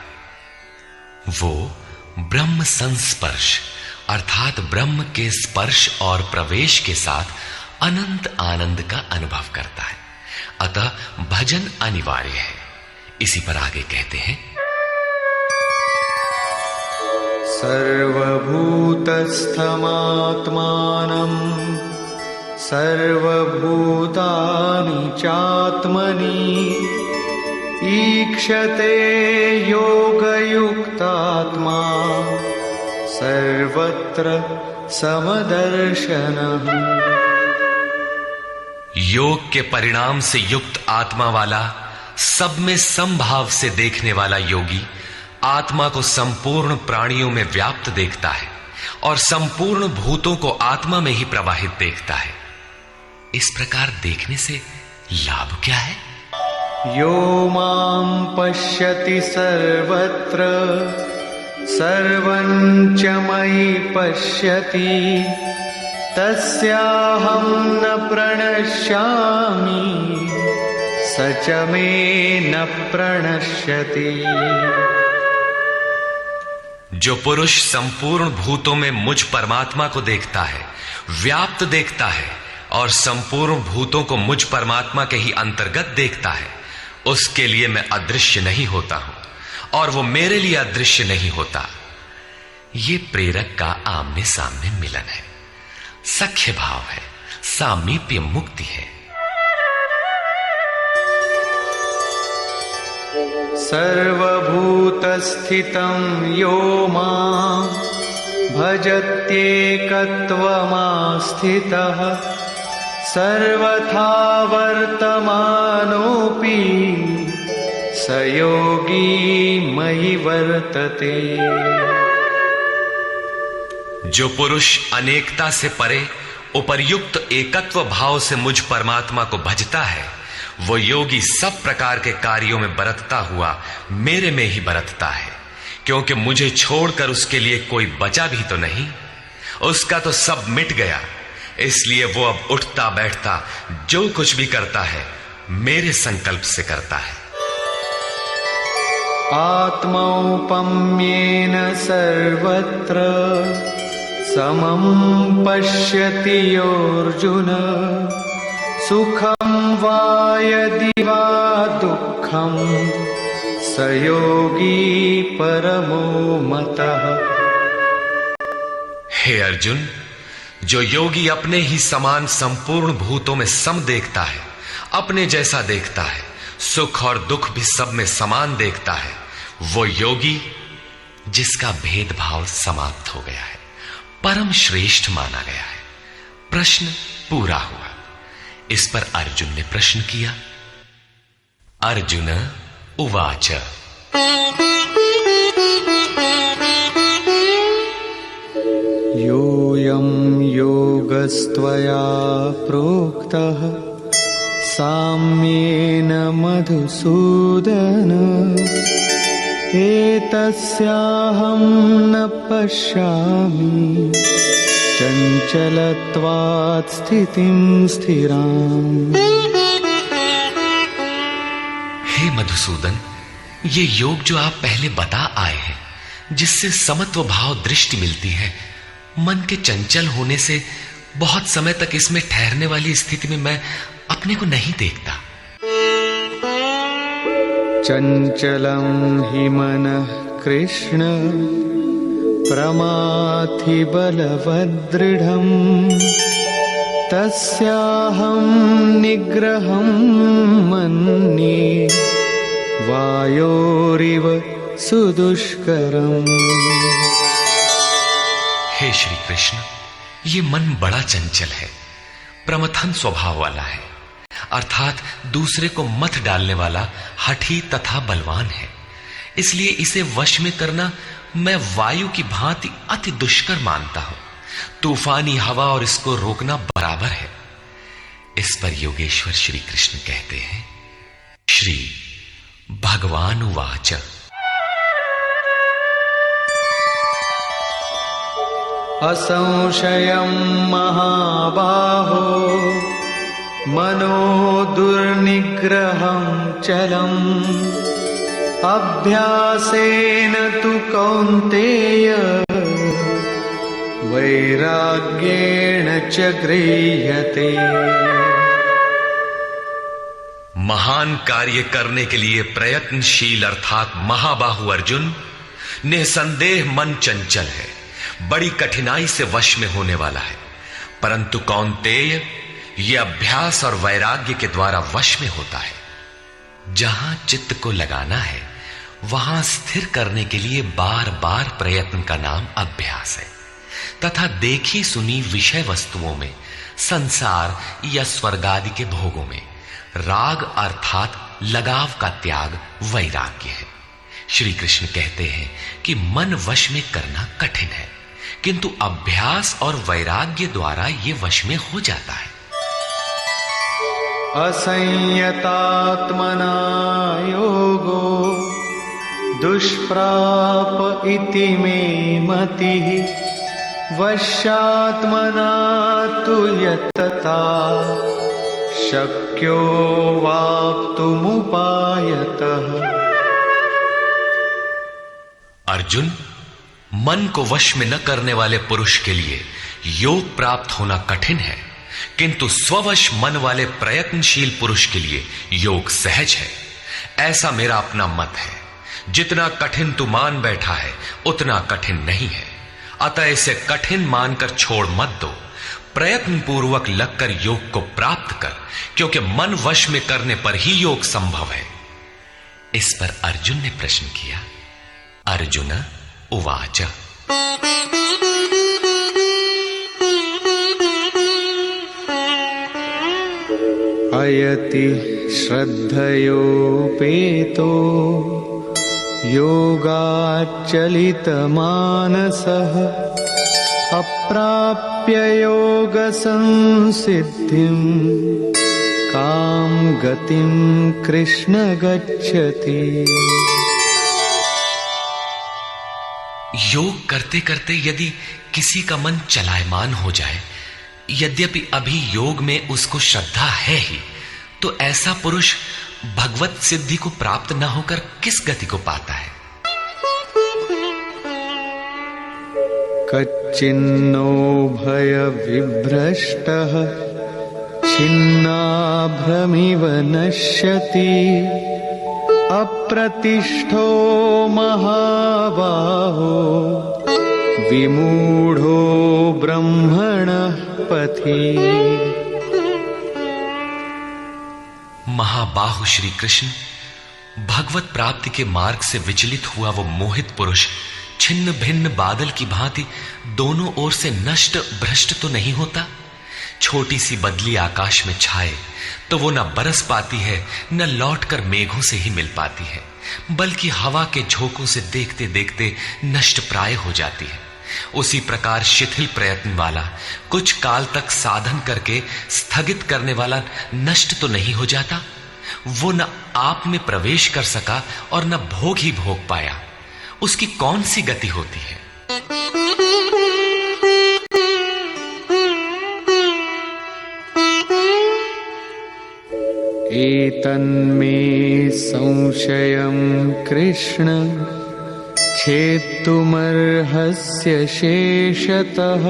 वो ब्रह्म संस्पर्श अर्थात ब्रह्म के स्पर्श और प्रवेश के साथ अनंत आनंद का अनुभव करता है। अतः भजन अनिवार्य है। इसी पर आगे कहते हैं, सर्वभूतस्थमात्मानं सर्वभूतानि चात्मनि ईक्षते योगयुक्तात्मा सर्वत्र समदर्शनः। योग के परिणाम से युक्त आत्मा वाला, सब में समभाव से देखने वाला योगी आत्मा को संपूर्ण प्राणियों में व्याप्त देखता है और संपूर्ण भूतों को आत्मा में ही प्रवाहित देखता है। इस प्रकार देखने से लाभ क्या है? यो मां पश्यति सर्वत्र सर्वं च मयि पश्यति तस्याहं न प्रणश्यामि स च मे न प्रणश्यति। जो पुरुष संपूर्ण भूतों में मुझ परमात्मा को देखता है, व्याप्त देखता है और संपूर्ण भूतों को मुझ परमात्मा के ही अंतर्गत देखता है, उसके लिए मैं अदृश्य नहीं होता हूं और वो मेरे लिए अदृश्य नहीं होता। ये प्रेरक का आमने सामने मिलन है, सख्य भाव है, सामीप्य मुक्ति है। सर्वभूतस्थितं यो मां भजत्येकत्वमास्थितः सर्वथा वर्तमानोऽपि स योगी मयि वर्तते। जो पुरुष अनेकता से परे उपर्युक्त एकत्व भाव से मुझ परमात्मा को भजता है, वो योगी सब प्रकार के कार्यों में बरतता हुआ मेरे में ही बरतता है, क्योंकि मुझे छोड़कर उसके लिए कोई बचा भी तो नहीं। उसका तो सब मिट गया, इसलिए वो अब उठता बैठता जो कुछ भी करता है मेरे संकल्प से करता है। आत्मौपम्येन सर्वत्र समं पश्यति योऽर्जुन सुखं वा यदि वा दुःखं स योगी परमो मतः। हे अर्जुन, जो योगी अपने ही समान संपूर्ण भूतों में सम देखता है, अपने जैसा देखता है, सुख और दुख भी सब में समान देखता है, वो योगी जिसका भेदभाव समाप्त हो गया है, परम श्रेष्ठ माना गया है। प्रश्न पूरा हुआ। इस पर अर्जुन ने प्रश्न किया। अर्जुन उवाच योऽयं योगस्त्वया प्रोक्तः साम्येन मधुसूदन एतस्याहं न पश्यामि चञ्चलत्वात् स्थितिं स्थिराम्। हे मधुसूदन, ये योग जो आप पहले बता आए हैं, जिससे समत्व भाव दृष्टि मिलती है, मन के चंचल होने से बहुत समय तक इसमें ठहरने वाली स्थिति में मैं अपने को नहीं देखता। चंचलं हि मनः कृष्ण प्रमाथि बलवदृढम् तस्याहं निग्रहं मन्ये वायोरिव सुदुष्करम्। हे श्री कृष्ण, ये मन बड़ा चंचल है, प्रमथन स्वभाव वाला है, अर्थात दूसरे को मत डालने वाला हठी तथा बलवान है। इसलिए इसे वश में करना मैं वायु की भांति अति दुष्कर मानता हूं। तूफानी हवा और इसको रोकना बराबर है। इस पर योगेश्वर श्री कृष्ण कहते हैं, श्री भगवान उवाच असंशयं महाबाहो मनो दुर्निग्रहं चलम् अभ्यासेन तु कौन्तेय वैराग्येण च गृह्यते। महान कार्य करने के लिए प्रयत्नशील अर्थात महाबाहु अर्जुन, निसंदेह मन चंचल है, बड़ी कठिनाई से वश में होने वाला है, परंतु कौन्तेय यह अभ्यास और वैराग्य के द्वारा वश में होता है। जहां चित्त को लगाना है वहां स्थिर करने के लिए बार बार प्रयत्न का नाम अभ्यास है, तथा देखी सुनी विषय वस्तुओं में, संसार या स्वर्ग आदि के भोगों में राग अर्थात लगाव का त्याग वैराग्य है। श्री कृष्ण कहते हैं कि मन वश में करना कठिन है, किंतु अभ्यास और वैराग्य द्वारा यह वश में हो जाता है। असंयतात्मना योगो दुष्प्राप इति मे मतिः वश्यात्मना तु यतता शक्यो वाप्तुमुपायतः। अर्जुन, मन को वश में न करने वाले पुरुष के लिए योग प्राप्त होना कठिन है, किंतु स्ववश मन वाले प्रयत्नशील पुरुष के लिए योग सहज है। ऐसा मेरा अपना मत है। जितना कठिन तू मान बैठा है उतना कठिन नहीं है, अतः इसे कठिन मानकर छोड़ मत दो। प्रयत्न पूर्वक लगकर योग को प्राप्त कर, क्योंकि मन वश में करने पर ही योग संभव है। इस पर अर्जुन ने प्रश्न किया। अर्जुन उवाच अयति श्रद्धयोपेतो योगाच्चलितमानसः अप्राप्य योगसंसिद्धिं कां गतिं कृष्ण गच्छति। योग करते करते यदि किसी का मन चलायमान हो जाए, यद्यपि अभी योग में उसको श्रद्धा है ही, तो ऐसा पुरुष भगवत सिद्धि को प्राप्त न होकर किस गति को पाता है? कच्चिन्नो भय विभ्रष्टः छिन्नाभ्रमिव नश्यति अप्रतिष्ठो महाबाहो विमूढ़ो ब्रह्मणः पथि। महाबाहु श्री कृष्ण, भगवत प्राप्ति के मार्ग से विचलित हुआ वो मोहित पुरुष छिन्न भिन्न बादल की भांति दोनों ओर से नष्ट भ्रष्ट तो नहीं होता। छोटी सी बदली आकाश में छाए तो वो न बरस पाती है, न लौटकर मेघों से ही मिल पाती है, बल्कि हवा के झोंकों से देखते देखते नष्ट प्राय हो जाती है। उसी प्रकार शिथिल प्रयत्न वाला, कुछ काल तक साधन करके स्थगित करने वाला नष्ट तो नहीं हो जाता। वो न आप में प्रवेश कर सका और न भोग ही भोग पाया, उसकी कौन सी गति होती है? एतन्मे संशयं कृष्ण छेत्तुमर्हस्य शेषतः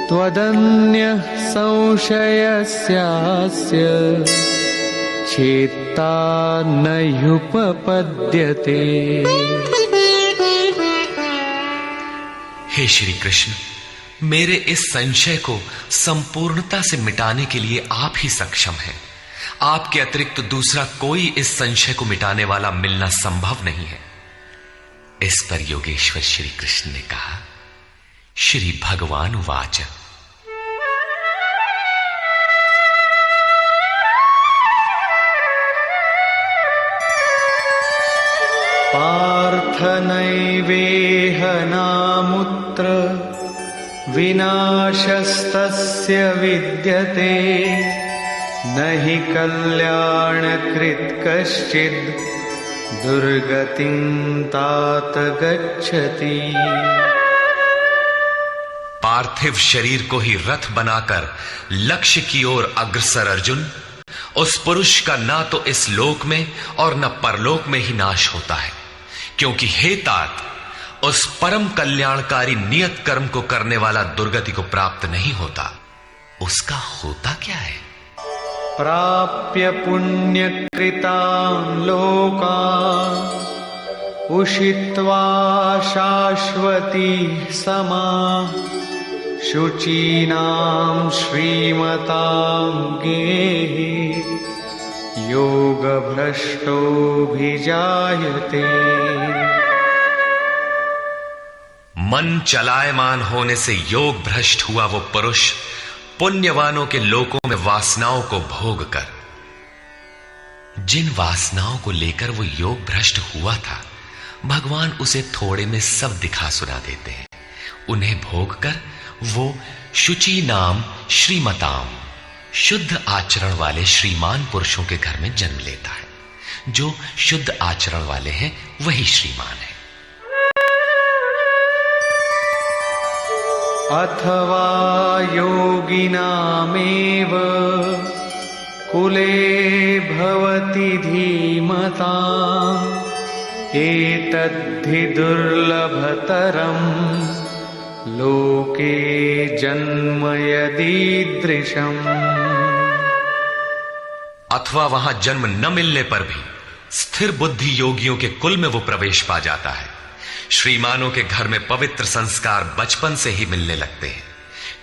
त्वदन्यः संशयस्यास्य छेत्ता न ह्युपपद्यते। हे श्री कृष्ण, मेरे इस संशय को संपूर्णता से मिटाने के लिए आप ही सक्षम हैं। आपके अतिरिक्त दूसरा कोई इस संशय को मिटाने वाला मिलना संभव नहीं है। इस पर योगेश्वर श्री कृष्ण ने कहा। श्री भगवान उवाच पार्थ नैवेह नामुत्र विनाशस्तस्य विद्यते न हि कल्याणकृत् कश्चित् दुर्गतिं तात गच्छति। पार्थिव शरीर को ही रथ बनाकर लक्ष्य की ओर अग्रसर अर्जुन, उस पुरुष का ना तो इस लोक में और न परलोक में ही नाश होता है, क्योंकि हे तात, उस परम कल्याणकारी नियत कर्म को करने वाला दुर्गति को प्राप्त नहीं होता। उसका होता क्या है? प्राप्य पुण्यकृतान् लोकान् उषित्वा शाश्वती समाः शुचीनां श्रीमतां गेहि योगभ्रष्टोऽभिजायते। मन चलायमान होने से योग भ्रष्ट हुआ वो पुरुष पुण्यवानों के लोकों में वासनाओं को भोग कर, जिन वासनाओं को लेकर वो योग भ्रष्ट हुआ था, भगवान उसे थोड़े में सब दिखा सुना देते हैं। उन्हें भोग कर वो शुचि नाम श्रीमताम, शुद्ध आचरण वाले श्रीमान पुरुषों के घर में जन्म लेता है। जो शुद्ध आचरण वाले हैं वही श्रीमान है। अथवा योगिनामेव कुले भवति धीमताम् एतद्धि दुर्लभतरम् लोके जन्म यदीदृशम्। अथवा वहां जन्म न मिलने पर भी स्थिर बुद्धि योगियों के कुल में वो प्रवेश पा जाता है। श्रीमानों के घर में पवित्र संस्कार बचपन से ही मिलने लगते हैं,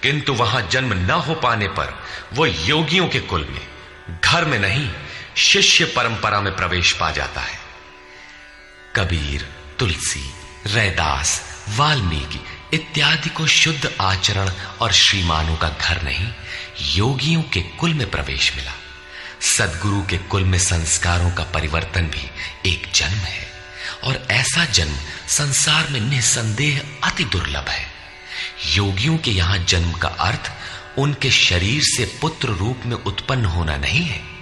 किंतु वहां जन्म न हो पाने पर वो योगियों के कुल में, घर में नहीं, शिष्य परंपरा में प्रवेश पा जाता है। कबीर, तुलसी, रैदास, वाल्मीकि इत्यादि को शुद्ध आचरण और श्रीमानों का घर नहीं, योगियों के कुल में प्रवेश मिला। सद्गुरु के कुल में संस्कारों का परिवर्तन भी एक जन्म है, और ऐसा जन्म संसार में निसंदेह अति दुर्लभ है। योगियों के यहां जन्म का अर्थ उनके शरीर से पुत्र रूप में उत्पन्न होना नहीं है।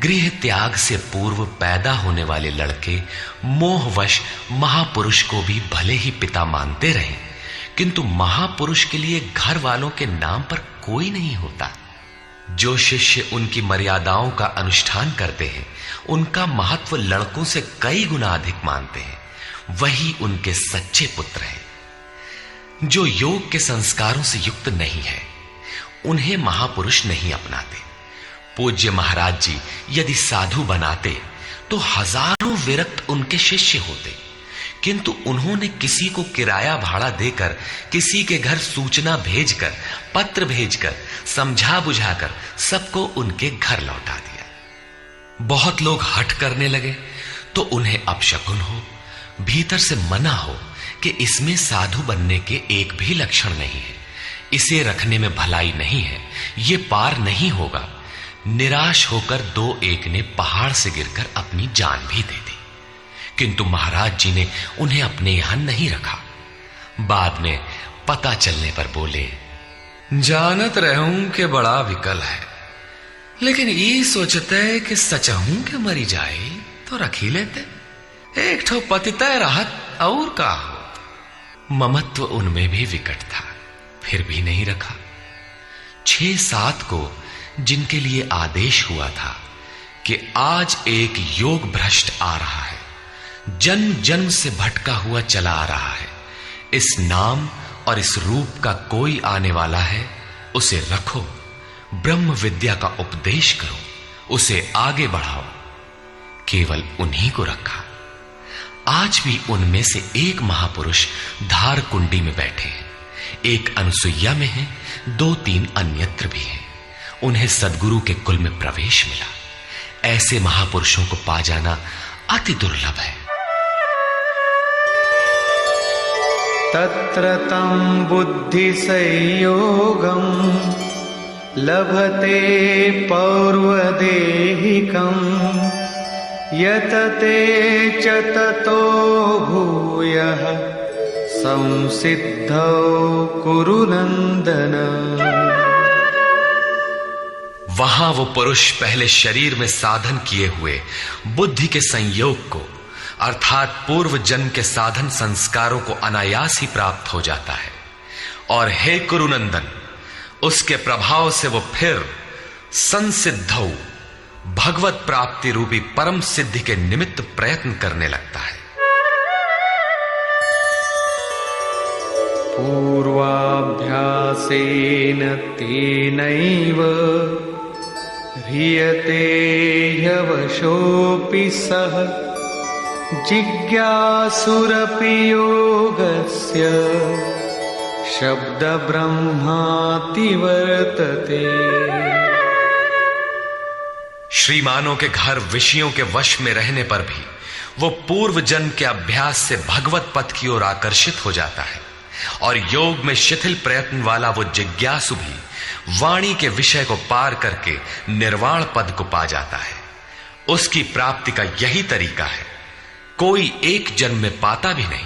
गृह त्याग से पूर्व पैदा होने वाले लड़के मोहवश महापुरुष को भी भले ही पिता मानते रहे, किंतु महापुरुष के लिए घर वालों के नाम पर कोई नहीं होता। जो शिष्य उनकी मर्यादाओं का अनुष्ठान करते हैं, उनका महत्व लड़कों से कई गुना अधिक मानते हैं, वही उनके सच्चे पुत्र हैं। जो योग के संस्कारों से युक्त नहीं है, उन्हें महापुरुष नहीं अपनाते। पूज्य महाराज जी यदि साधु बनाते तो हजारों विरक्त उनके शिष्य होते, किंतु उन्होंने किसी को किराया भाड़ा देकर, किसी के घर सूचना भेजकर, पत्र भेजकर, समझा बुझाकर सबको उनके घर लौटा दिया। बहुत लोग हठ करने लगे तो उन्हें अपशकुन हो, भीतर से मना हो कि इसमें साधु बनने के एक भी लक्षण नहीं है, इसे रखने में भलाई नहीं है, ये पार नहीं होगा। निराश होकर दो एक ने पहाड़ से गिरकर अपनी जान भी दे दी, किंतु महाराज जी ने उन्हें अपने यहां नहीं रखा। बाद में पता चलने पर बोले, जानत रहूं कि बड़ा विकल है, लेकिन ये सोचते है कि सचहूं के मरी जाए तो रख ही लेते, एक ठो पतितय राहत और का हो। ममत्व उनमें भी विकट था, फिर भी नहीं रखा। 6-7 को जिनके लिए आदेश हुआ था कि आज एक योग भ्रष्ट आ रहा है, जन्म जन्म से भटका हुआ चला आ रहा है, इस नाम और इस रूप का कोई आने वाला है, उसे रखो, ब्रह्म विद्या का उपदेश करो, उसे आगे बढ़ाओ। केवल उन्हीं को रखा। आज भी उनमें से एक महापुरुष धार कुंडी में बैठे हैं, एक अनसुईया में है, 2-3 अन्यत्र भी हैं। उन्हें सद्गुरु के कुल में प्रवेश मिला। ऐसे महापुरुषों को पा जाना अति दुर्लभ है। तत्र तं बुद्धि संयोगं लभते पौर्वदेहिकं यतते च ततो भूयः संसिद्धौ कुरु नंदन। वहां वो पुरुष पहले शरीर में साधन किए हुए बुद्धि के संयोग को, अर्थात पूर्व जन्म के साधन संस्कारों को अनायास ही प्राप्त हो जाता है, और हे कुरुनंदन, उसके प्रभाव से वो फिर संसिद्धौ, भगवत प्राप्ति रूपी परम सिद्धि के निमित्त प्रयत्न करने लगता है। पूर्वाभ्यासेन तेनैव ह्रियते ह्यवशोऽपि सः जिज्ञासुरपि योगस्य शब्द ब्रह्माति वर्तते। श्रीमानों के घर विषयों के वश में रहने पर भी वो पूर्व जन्म के अभ्यास से भगवत पथ की ओर आकर्षित हो जाता है, और योग में शिथिल प्रयत्न वाला वो जिज्ञासु भी वाणी के विषय को पार करके निर्वाण पद को पा जाता है। उसकी प्राप्ति का यही तरीका है, कोई एक जन्म में पाता भी नहीं।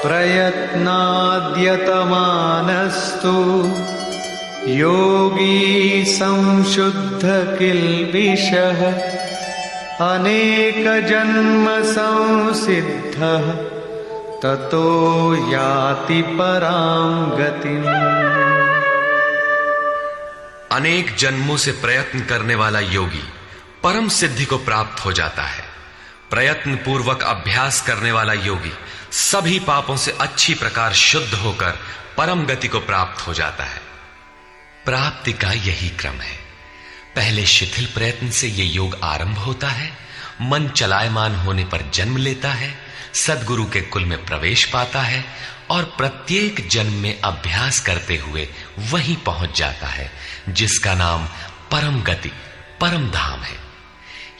प्रयत्नाद्यतमानस्तु योगी संशुद्ध किल्बिषः अनेक जन्म संसिद्धः ततो याति परां गतिम्। अनेक जन्मों से प्रयत्न करने वाला योगी परम सिद्धि को प्राप्त हो जाता है। प्रयत्न पूर्वक अभ्यास करने वाला योगी सभी पापों से अच्छी प्रकार शुद्ध होकर परम गति को प्राप्त हो जाता है। प्राप्ति का यही क्रम है। पहले शिथिल प्रयत्न से ये योग आरंभ होता है, मन चलायमान होने पर जन्म लेता है, सद्गुरु के कुल में प्रवेश पाता है और प्रत्येक जन्म में अभ्यास करते हुए वहीं पहुंच जाता है जिसका नाम परम गति, परम धाम है।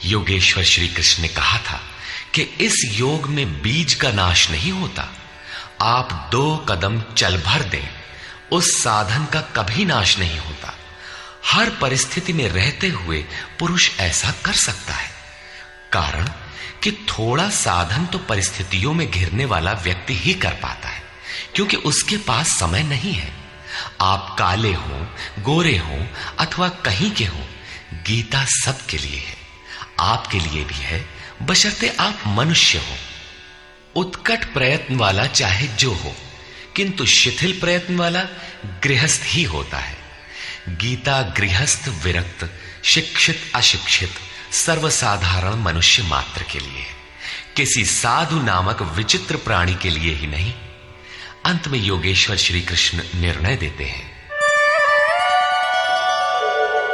योगेश्वर श्री कृष्ण ने कहा था कि इस योग में बीज का नाश नहीं होता। आप 2 कदम चल भर दें, उस साधन का कभी नाश नहीं होता। हर परिस्थिति में रहते हुए पुरुष ऐसा कर सकता है, कारण कि थोड़ा साधन तो परिस्थितियों में घिरने वाला व्यक्ति ही कर पाता है, क्योंकि उसके पास समय नहीं है। आप काले हो, गोरे हो अथवा कहीं के हो, गीता सबके लिए है, आपके लिए भी है, बशर्ते आप मनुष्य हो। उत्कट प्रयत्न वाला चाहे जो हो, किंतु शिथिल प्रयत्न वाला गृहस्थ ही होता है। गीता गृहस्थ, विरक्त, शिक्षित, अशिक्षित, सर्वसाधारण मनुष्य मात्र के लिए है, किसी साधु नामक विचित्र प्राणी के लिए ही नहीं। अंत में योगेश्वर श्री कृष्ण निर्णय देते हैं,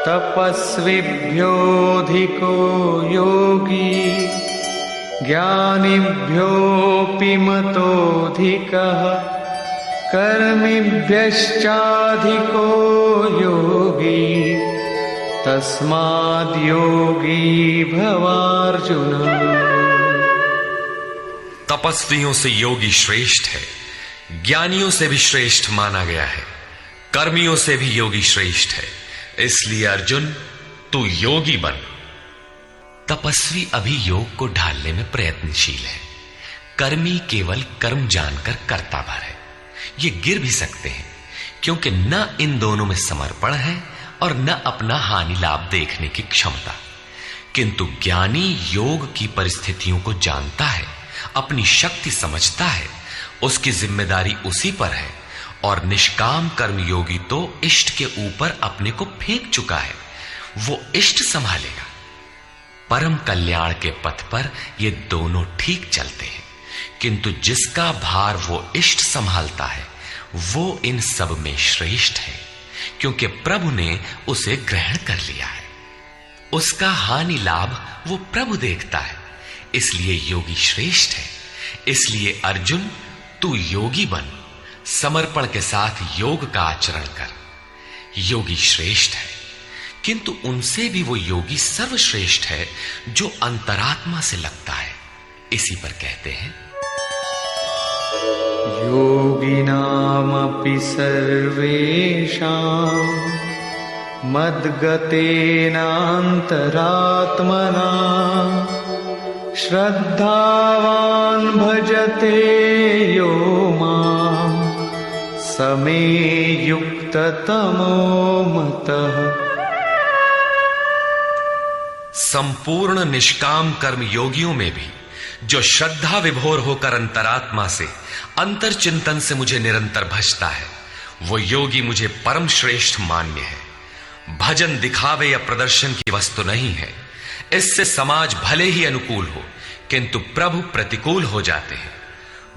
तपस्विभ्योऽधिको योगी ज्ञानिभ्योऽपि मतोऽधिकः कर्मिभ्यश्चाधिको योगी तस्माद् योगी भवार्जुन। तपस्वियों से योगी श्रेष्ठ है, ज्ञानियों से भी श्रेष्ठ माना गया है, कर्मियों से भी योगी श्रेष्ठ है, इसलिए अर्जुन तू योगी बन। तपस्वी अभी योग को ढालने में प्रयत्नशील है, कर्मी केवल कर्म जानकर करता भर है। ये गिर भी सकते हैं, क्योंकि न इन दोनों में समर्पण है और न अपना हानि लाभ देखने की क्षमता। किंतु ज्ञानी योग की परिस्थितियों को जानता है, अपनी शक्ति समझता है, उसकी जिम्मेदारी उसी पर है, और निष्काम कर्म योगी तो इष्ट के ऊपर अपने को फेंक चुका है, वो इष्ट संभालेगा। परम कल्याण के पथ पर ये दोनों ठीक चलते हैं, किंतु जिसका भार वो इष्ट संभालता है वो इन सब में श्रेष्ठ है, क्योंकि प्रभु ने उसे ग्रहण कर लिया है। उसका हानि लाभ वो प्रभु देखता है, इसलिए योगी श्रेष्ठ है। इसलिए अर्जुन तू योगी बन, समर्पण के साथ योग का आचरण कर। योगी श्रेष्ठ है, किंतु उनसे भी वो योगी सर्वश्रेष्ठ है जो अंतरात्मा से लगता है। इसी पर कहते हैं, योगिनामपि सर्वेषां मद्गतेनान्तरात्मना श्रद्धावान् भजते यो मां समे युक्ततमो मतः। संपूर्ण निष्काम कर्म योगियों में भी जो श्रद्धा विभोर होकर अंतरात्मा से, अंतर चिंतन से मुझे निरंतर भजता है, वो योगी मुझे परम श्रेष्ठ मान्य है। भजन दिखावे या प्रदर्शन की वस्तु नहीं है, इससे समाज भले ही अनुकूल हो किंतु प्रभु प्रतिकूल हो जाते हैं।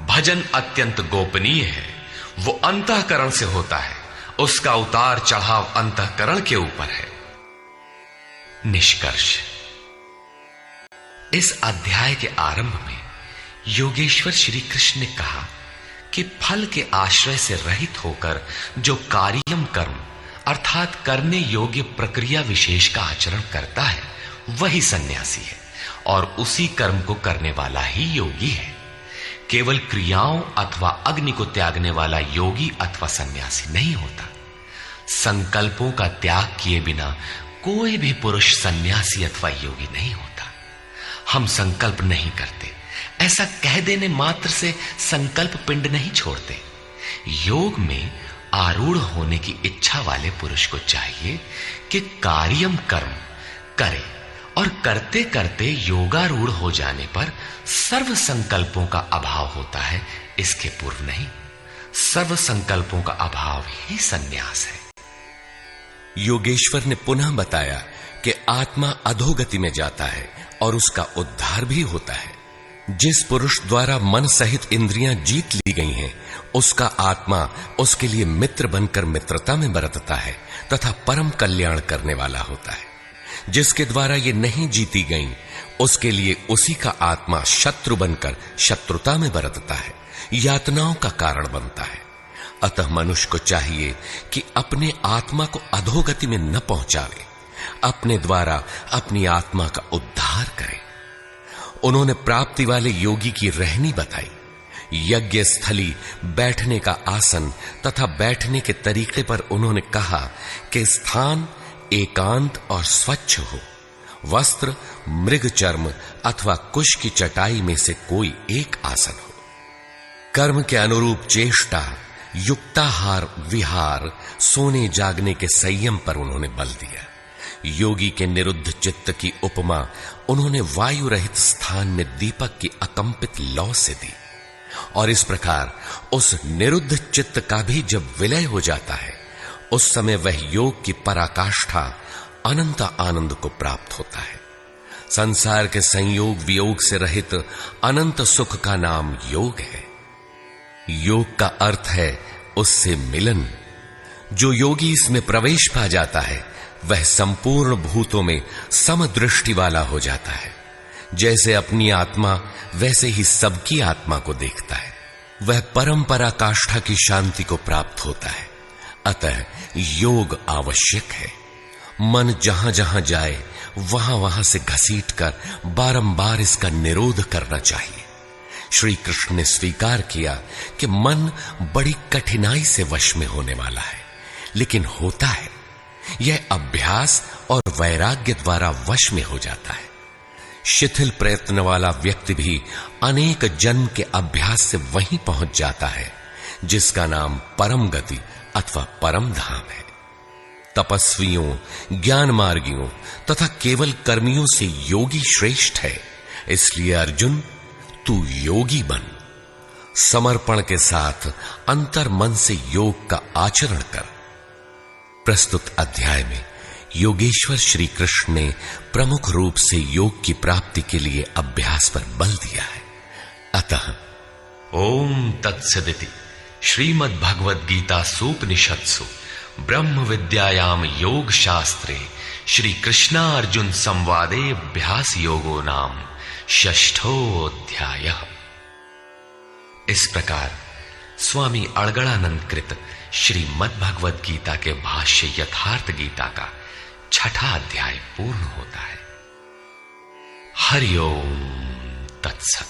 भजन अत्यंत गोपनीय है, वो अंतःकरण से होता है, उसका उतार चढ़ाव अंतःकरण के ऊपर है। निष्कर्ष, इस अध्याय के आरंभ में योगेश्वर श्री कृष्ण ने कहा कि फल के आश्रय से रहित होकर जो कार्यम कर्म अर्थात करने योग्य प्रक्रिया विशेष का आचरण करता है वही सन्यासी है, और उसी कर्म को करने वाला ही योगी है। केवल क्रियाओं अथवा अग्नि को त्यागने वाला योगी अथवा सन्यासी नहीं होता। संकल्पों का त्याग किए बिना कोई भी पुरुष सन्यासी अथवा योगी नहीं होता। हम संकल्प नहीं करते, ऐसा कह देने मात्र से संकल्प पिंड नहीं छोड़ते। योग में आरूढ़ होने की इच्छा वाले पुरुष को चाहिए कि कार्यम कर्म करे, और करते करते योगारूढ़ हो जाने पर सर्व संकल्पों का अभाव होता है, इसके पूर्व नहीं। सर्व संकल्पों का अभाव ही सन्यास है। योगेश्वर ने पुनः बताया कि आत्मा अधोगति में जाता है और उसका उद्धार भी होता है। जिस पुरुष द्वारा मन सहित इंद्रियां जीत ली गई हैं, उसका आत्मा उसके लिए मित्र बनकर मित्रता में बरतता है तथा परम कल्याण करने वाला होता है। जिसके द्वारा ये नहीं जीती गई, उसके लिए उसी का आत्मा शत्रु बनकर शत्रुता में बरतता है, यातनाओं का कारण बनता है। अतः मनुष्य को चाहिए कि अपने आत्मा को अधोगति में न पहुंचावे, अपने द्वारा अपनी आत्मा का उद्धार करे। उन्होंने प्राप्ति वाले योगी की रहनी बताई। यज्ञ स्थली, बैठने का आसन तथा बैठने के तरीके पर उन्होंने कहा कि स्थान एकांत और स्वच्छ हो, वस्त्र मृग चर्म अथवा कुश की चटाई में से कोई एक आसन हो। कर्म के अनुरूप चेष्टा, युक्ताहार विहार, सोने जागने के संयम पर उन्होंने बल दिया। योगी के निरुद्ध चित्त की उपमा उन्होंने वायु रहित स्थान में दीपक की अकंपित लौ से दी, और इस प्रकार उस निरुद्ध चित्त का भी जब विलय हो जाता है, उस समय वह योग की पराकाष्ठा अनंत आनंद को प्राप्त होता है। संसार के संयोग वियोग से रहित अनंत सुख का नाम योग है। योग का अर्थ है उससे मिलन। जो योगी इसमें प्रवेश पा जाता है, वह संपूर्ण भूतों में समदृष्टि वाला हो जाता है। जैसे अपनी आत्मा वैसे ही सबकी आत्मा को देखता है। वह परम पराकाष्ठा की शांति को प्राप्त होता है। अतः योग आवश्यक है। मन जहां जहां जाए वहां वहां से घसीटकर बारंबार इसका निरोध करना चाहिए। श्री कृष्ण ने स्वीकार किया कि मन बड़ी कठिनाई से वश में होने वाला है, लेकिन होता है। यह अभ्यास और वैराग्य द्वारा वश में हो जाता है। शिथिल प्रयत्न वाला व्यक्ति भी अनेक जन्म के अभ्यास से वहीं पहुंच जाता है जिसका नाम परम गति अथवा परम धाम है। तपस्वियों, ज्ञान मार्गियों तथा केवल कर्मियों से योगी श्रेष्ठ है। इसलिए अर्जुन, तू योगी बन। समर्पण के साथ अंतर मन से योग का आचरण कर। प्रस्तुत अध्याय में योगेश्वर श्री कृष्ण ने प्रमुख रूप से योग की प्राप्ति के लिए अभ्यास पर बल दिया है। अतः ओम तत्सदिति श्रीमद् भगवद गीता सूपनिषत्सु ब्रह्म विद्यायाम योग शास्त्रे श्री कृष्णा अर्जुन संवादे अभ्यास योगो नाम षष्ठोऽध्यायः। इस प्रकार स्वामी अड़गड़ानंद कृत श्रीमद् भगवद गीता के भाष्य यथार्थ गीता का छठा अध्याय पूर्ण होता है। हरि ओम तत्सत।